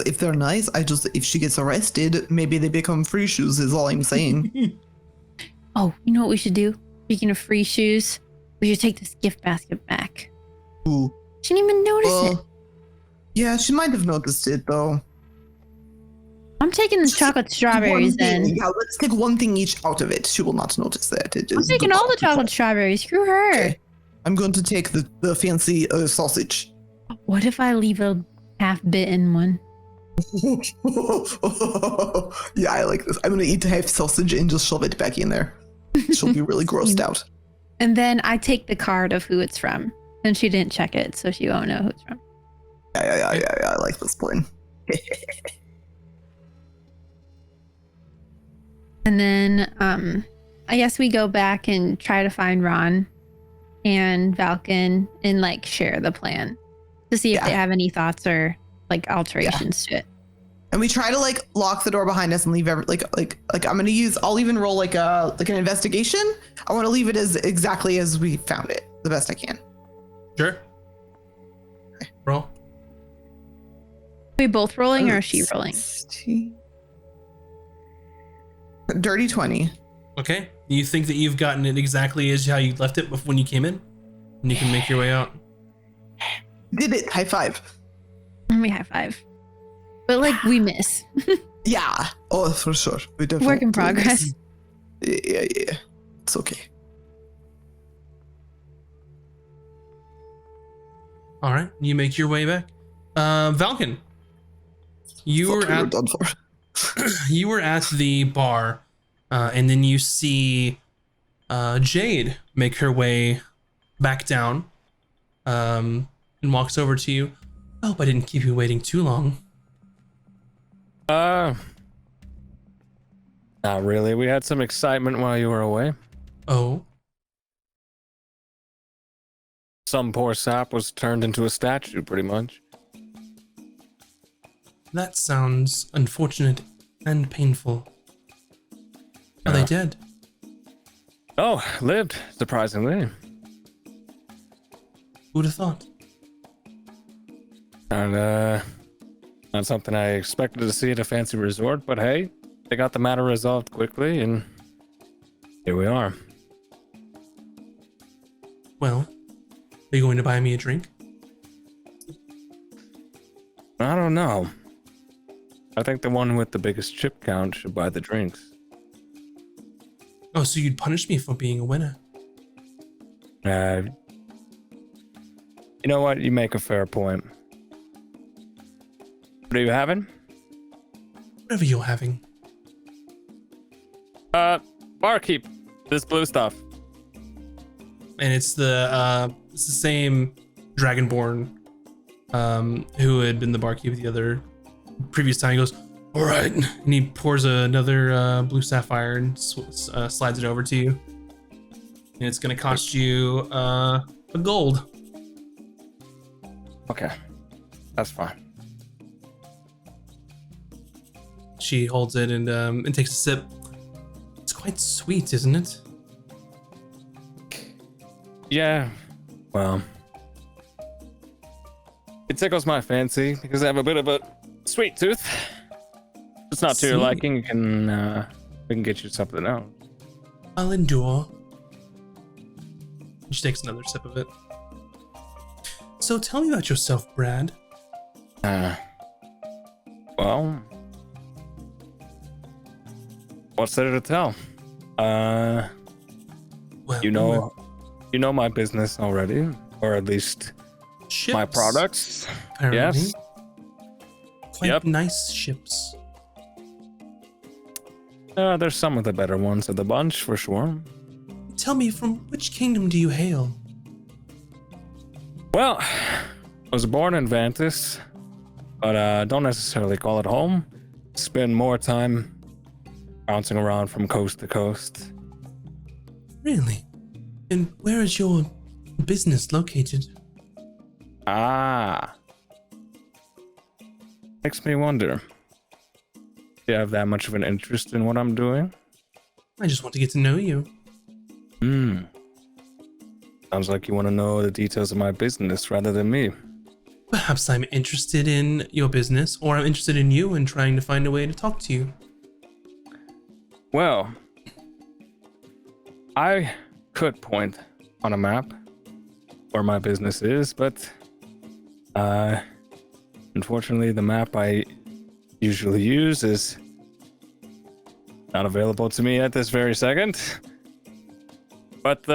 If they're nice, if she gets arrested, maybe they become free shoes is all I'm saying. Oh, you know what we should do? Speaking of free shoes, we should take this gift basket back. Ooh. She didn't even notice it. Yeah, she might have noticed it though. I'm taking the chocolate strawberries then. Yeah, let's take one thing each out of it. She will not notice that. I'm taking all the chocolate strawberries. Screw her. Okay. I'm going to take the fancy sausage. What if I leave a half-bitten one? Yeah, I like this. I'm gonna eat half sausage and just shove it back in there. She'll be really grossed out. And then I take the card of who it's from. And she didn't check it, so she won't know who it's from. Yeah. I like this plan. And then I guess we go back and try to find Ron and Valken and like share the plan to see if they have any thoughts or like alterations to it. And we try to like lock the door behind us and leave I'll even roll like an investigation. I want to leave it as exactly as we found it, the best I can. Sure. Roll. Are we both rolling or is she rolling? Dirty 20. Okay. You think that you've gotten it exactly as how you left it when you came in? And you can make your way out? Did it. High five. We high five. But like we miss. Yeah. Oh, for sure. We definitely Work in progress. Yeah. It's okay. All right. You make your way back. Valken, you were at done for. you were at the bar, and then you see Jade make her way back down, and walks over to you. I hope I didn't keep you waiting too long. Not really. We had some excitement while you were away. Oh, Some poor sap was turned into a statue, pretty much. that sounds unfortunate and painful. Are they dead? Oh, lived, surprisingly. Who'd have thought? And, not something I expected to see at a fancy resort, but hey, they got the matter resolved quickly, and here we are. Well, are you going to buy me a drink? I don't know. I think the one with the biggest chip count should buy the drinks. Oh, so you'd punish me for being a winner? You know what? You make a fair point. What are you having? Whatever you're having. Barkeep, this blue stuff. And it's the same Dragonborn who had been the barkeep the other previous time. He goes, all right, and he pours another blue sapphire and slides it over to you. And it's gonna cost you a gold. Okay, that's fine. She holds it and takes a sip. It's quite sweet, isn't it? Yeah, well, it tickles my fancy because I have a bit of a sweet tooth. If it's not to your See? liking, we can get you something else. I'll endure. She takes another sip of it. So tell me about yourself, Brad. Well, what's there to tell? Well, You know my business already, or at least ships, my products. apparently. Yes. Quite Yep. nice ships. There's some of the better ones of the bunch, for sure. Tell me, from which kingdom do you hail? Well, I was born in Vantis, but don't necessarily call it home. Spend more time bouncing around from coast to coast. Really? And where is your business located? Ah. Makes me wonder. Do you have that much of an interest in what I'm doing? I just want to get to know you. Sounds like you want to know the details of my business rather than me. Perhaps I'm interested in your business, or I'm interested in you and trying to find a way to talk to you. Well, I could point on a map where my business is, but unfortunately the map I usually use is not available to me at this very second. But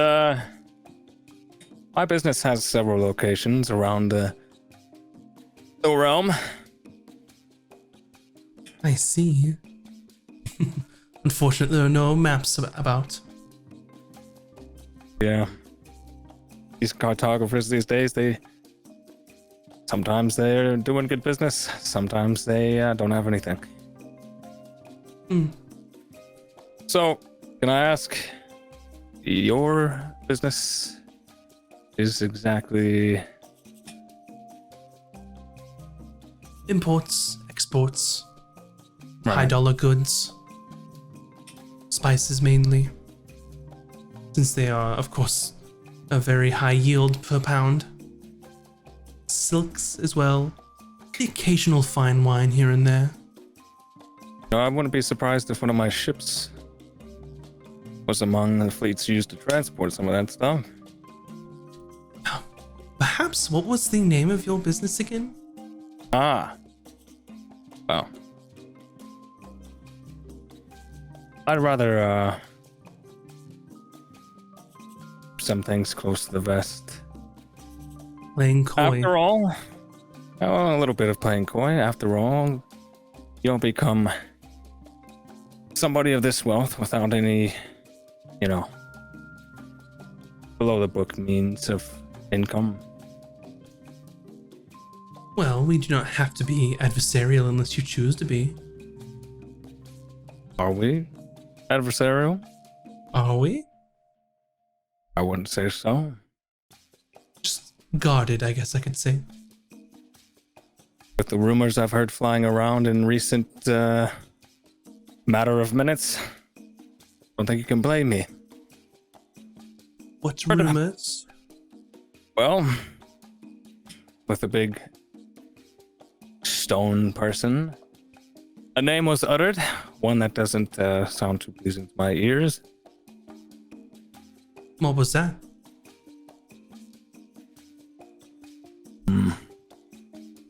my business has several locations around the realm. I see. Unfortunately, there are no maps about. Yeah. These cartographers these days, sometimes they're doing good business, sometimes they don't have anything. So, can I ask, your business is exactly... Imports, exports, Right. high dollar goods, spices mainly, since they are, of course, a very high yield per pound. Silks as well, the occasional fine wine here and there. No, I wouldn't be surprised if one of my ships was among the fleets used to transport some of that stuff. Perhaps, what was the name of your business again? Ah. Well. I'd rather, some things close to the vest. Playing coy. After all, a little bit of playing coy. After all, you don't become somebody of this wealth without any, below the book means of income. Well, we do not have to be adversarial unless you choose to be. Are we adversarial? Are we? I wouldn't say so. Just guarded, I guess I could say. With the rumors I've heard flying around in recent matter of minutes, don't think you can blame me. What rumors? Well, with a big stone person, a name was uttered, one that doesn't sound too pleasing to my ears. What was that?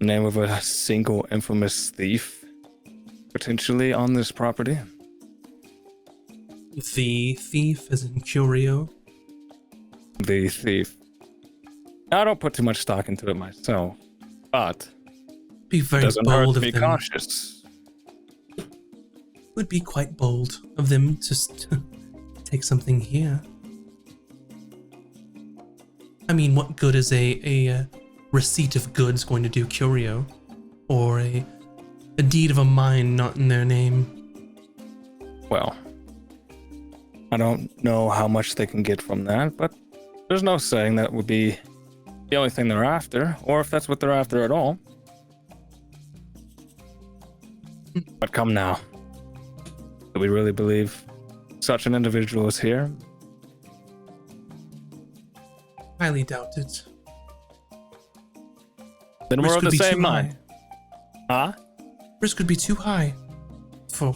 Name of a single infamous thief, potentially on this property. The thief, as in Curio. The thief. I don't put too much stock into it myself, but Be it very doesn't hurt bold to of be them. cautious. Would be quite bold of them to take something here. I mean, what good is a receipt of goods going to do Curio, or a deed of a mine not in their name? Well, I don't know how much they can get from that, but there's no saying that would be the only thing they're after, or if that's what they're after at all. But come now. Do we really believe such an individual is here? Highly doubt it. Then we're Risk of could the be same too mind. Huh? Risk could be too high for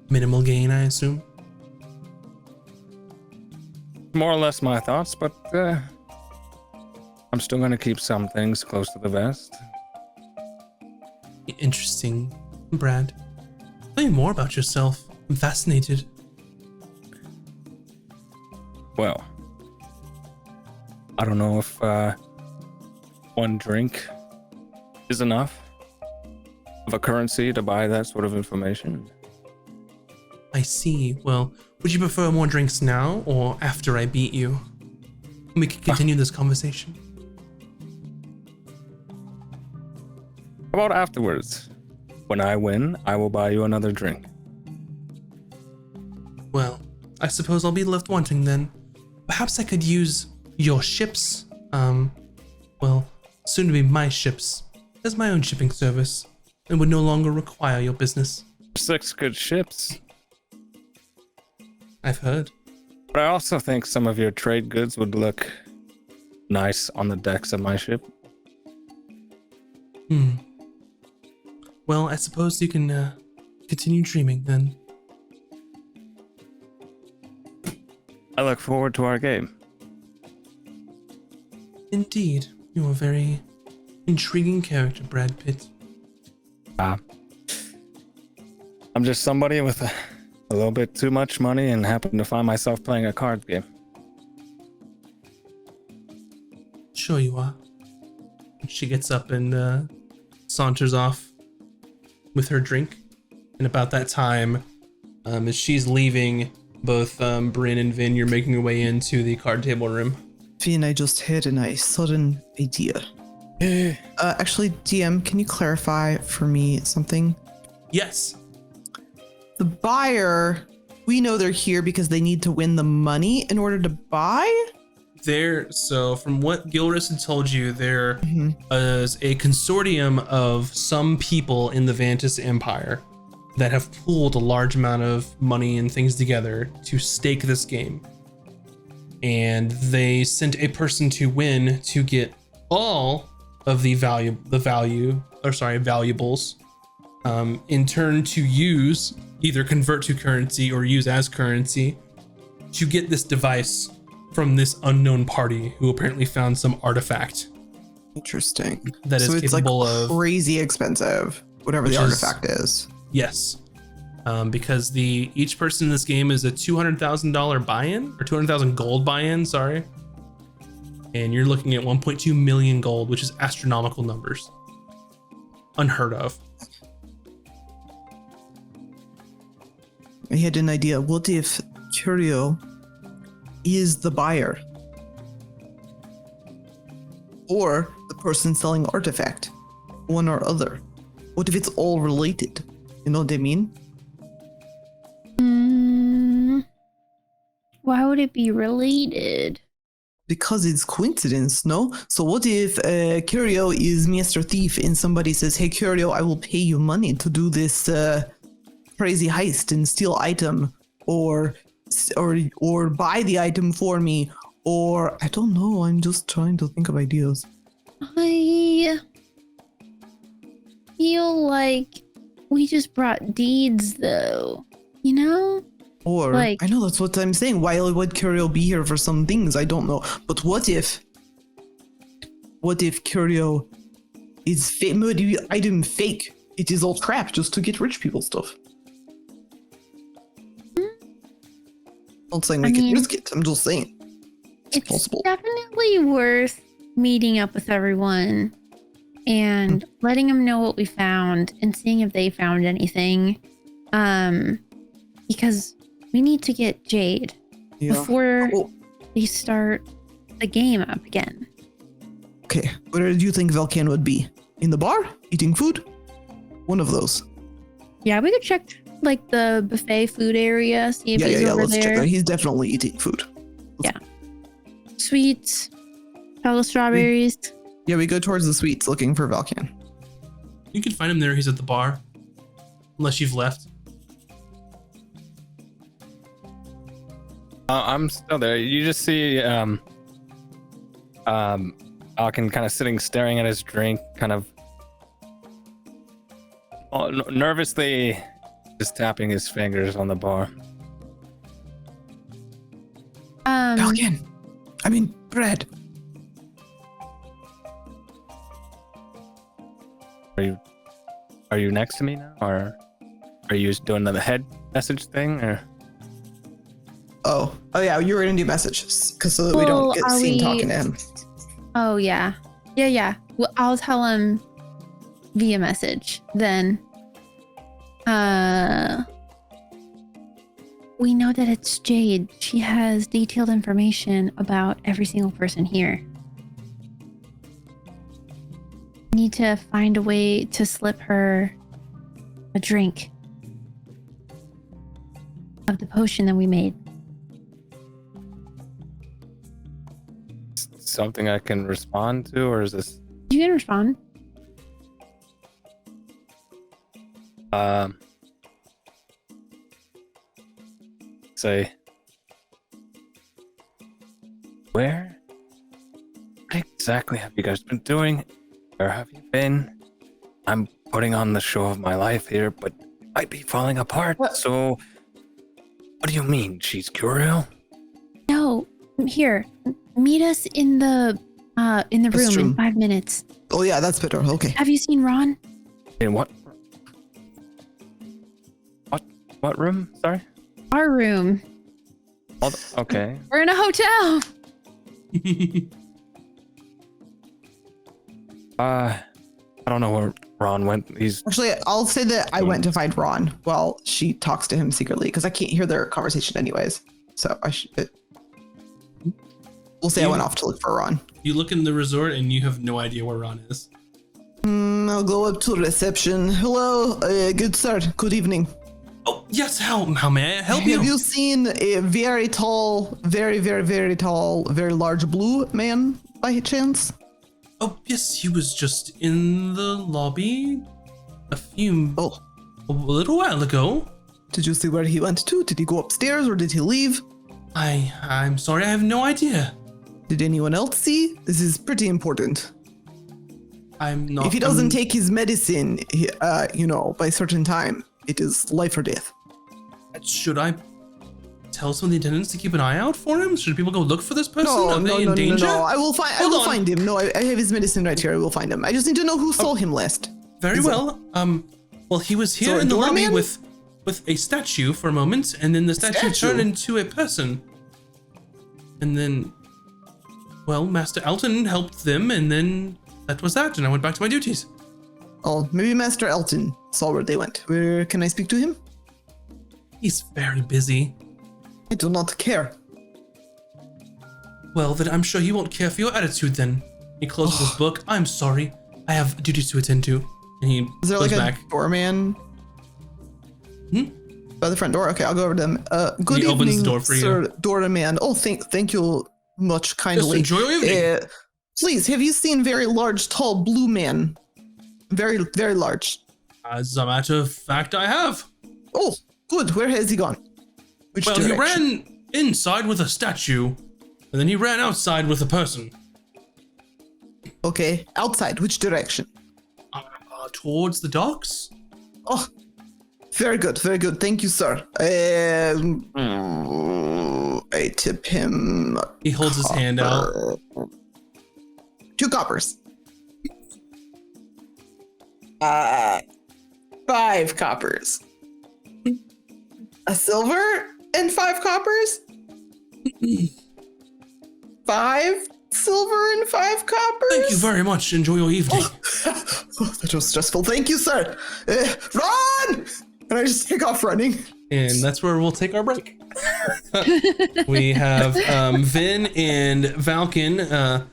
minimal gain, I assume. More or less my thoughts, but I'm still going to keep some things close to the vest. Interesting, Brad. Tell me more about yourself. I'm fascinated. Well, I don't know if one drink is enough of a currency to buy that sort of information. I see. Well, would you prefer more drinks now or after I beat you? We can continue this conversation. How about afterwards? When I win, I will buy you another drink. Well, I suppose I'll be left wanting then. Perhaps I could use your ships, well, soon to be my ships, as my own shipping service. and would no longer require your business. 6 good ships. I've heard. But I also think some of your trade goods would look nice on the decks of my ship. Well, I suppose you can continue dreaming then. I look forward to our game. Indeed, you're a very intriguing character, Brad Pitt. I'm just somebody with a little bit too much money and happen to find myself playing a card game. Sure you are. She gets up and saunters off with her drink. And about that time, as she's leaving, both Bryn and Vin, you're making your way into the card table room. Finn, I just had a nice sudden idea. Actually, DM, can you clarify for me something? Yes. The buyer, we know they're here because they need to win the money in order to buy? So from what Gilris had told you, there is a consortium of some people in the Vantis Empire that have pooled a large amount of money and things together to stake this game. And they sent a person to win to get all of the valuables, in turn to use, either convert to currency or use as currency, to get this device from this unknown party who apparently found some artifact. Interesting. That is so it's capable like of crazy expensive, whatever the artifact is. Yes. Because each person in this game is a $200,000 buy-in, or 200,000 gold buy-in, sorry. And you're looking at 1.2 million gold, which is astronomical numbers. Unheard of. I had an idea. What if Curio is the buyer? Or the person selling artifact? One or other. What if it's all related? You know what I mean? Why would it be related? Because it's coincidence, no? So what if Curio is Mr. Thief and somebody says, hey Curio, I will pay you money to do this crazy heist and steal item, or buy the item for me, or I don't know, I'm just trying to think of ideas. I feel like we just brought deeds though, you know? Or, like, I know that's what I'm saying, why would Curio be here for some things? I don't know. But what if Curio is item fake? It is all crap just to get rich people stuff. I'm not saying we can risk it, I'm just saying. It's possible. Definitely worth meeting up with everyone and letting them know what we found and seeing if they found anything. Because we need to get Jade before they start the game up again. Okay, where do you think Velcan would be? In the bar? Eating food? One of those. Yeah, we could check like the buffet food area, see if he's over let's there. check that. He's definitely eating food. Sweets, fellow strawberries. Yeah, we go towards the sweets looking for Velcan. You can find him there. He's at the bar. Unless you've left. I'm still there. You just see Alkin kind of sitting staring at his drink, kind of nervously just tapping his fingers on the bar. Velcan! I mean, Brad! Are you next to me now, or are you doing the head message thing, or? Oh yeah, you were gonna do messages because so that we don't get seen talking to him. Oh yeah. Well, I'll tell him via message then. We know that it's Jade. She has detailed information about every single person here. Need to find a way to slip her a drink of the potion that we made. Something I can respond to, or is this? You can respond. Say, what exactly have you guys been doing? Where have you been? I'm putting on the show of my life here, but I'd be falling apart. What? So, what do you mean? She's Curiel? No, here. Meet us in the room in 5 minutes. Oh yeah, that's better. Okay. Have you seen Ron? In what? What room? Sorry. Our room. Okay. We're in a hotel. I don't know where Ron went. He's Actually, I'll say that I went to find Ron while she talks to him secretly because I can't hear their conversation anyways. So I should. We'll say I went off to look for Ron. You look in the resort and you have no idea where Ron is. I'll go up to reception. Hello, good sir. Good evening. Oh, yes. How may I help you? Have you seen a very tall, very, very, very tall, very large blue man by chance? Oh, yes. He was just in the lobby a little while ago. Did you see where he went to? Did he go upstairs or did he leave? I'm sorry. I have no idea. Did anyone else see? This is pretty important. I'm not. If he doesn't take his medicine, by a certain time, it is life or death. Should I tell some of the attendants to keep an eye out for him? Should people go look for this person? No, Are they in danger? No. I will find him. No, I have his medicine right here. I will find him. I just need to know who saw him last. Very well. Well, he was here in the lobby with a statue for a moment, and then the statue turned into a person. And then, well, Master Elton helped them, and then that was that, and I went back to my duties. Oh, maybe Master Elton saw where they went. Where can I speak to him? He's very busy. I do not care. Well, then I'm sure he won't care for your attitude then. He closes his book. I'm sorry. I have duties to attend to. And he Is there goes like back. a doorman? By the front door? Okay, I'll go over to them. Good He evening, opens the door for sir, you. doorman. Oh, thank you much kindly. Yes, enjoy your evening. Please, have you seen very large, tall, blue man? Very, very large. As a matter of fact, I have. Oh, good. Where has he gone? Which Well, direction? he ran inside with a statue, and then he ran outside with a person. Okay, outside. Which direction? Towards the docks? Oh, very good, very good. Thank you, sir. I tip him. He holds his hand out. 2 coppers. 5 coppers. A silver and 5 coppers? 5 silver and 5 coppers? Thank you very much. Enjoy your evening. That was stressful. Thank you, sir. Run! And I just take off running. And that's where we'll take our break. We have Vin and Valken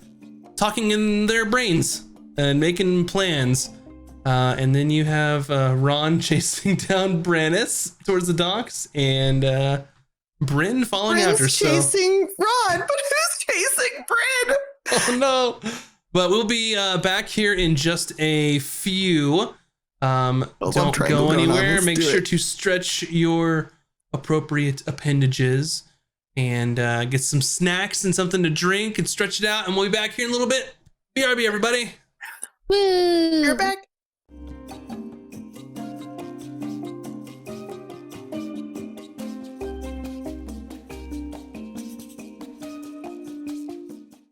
talking in their brains and making plans. And then you have Ron chasing down Brannis towards the docks, and Bryn following after. Chasing Ron, but who's chasing Bryn? Oh no! But we'll be back here in just a few. Don't go anywhere. Make sure to stretch your appropriate appendages and get some snacks and something to drink and stretch it out. And we'll be back here in a little bit. BRB, everybody. Woo! You're back.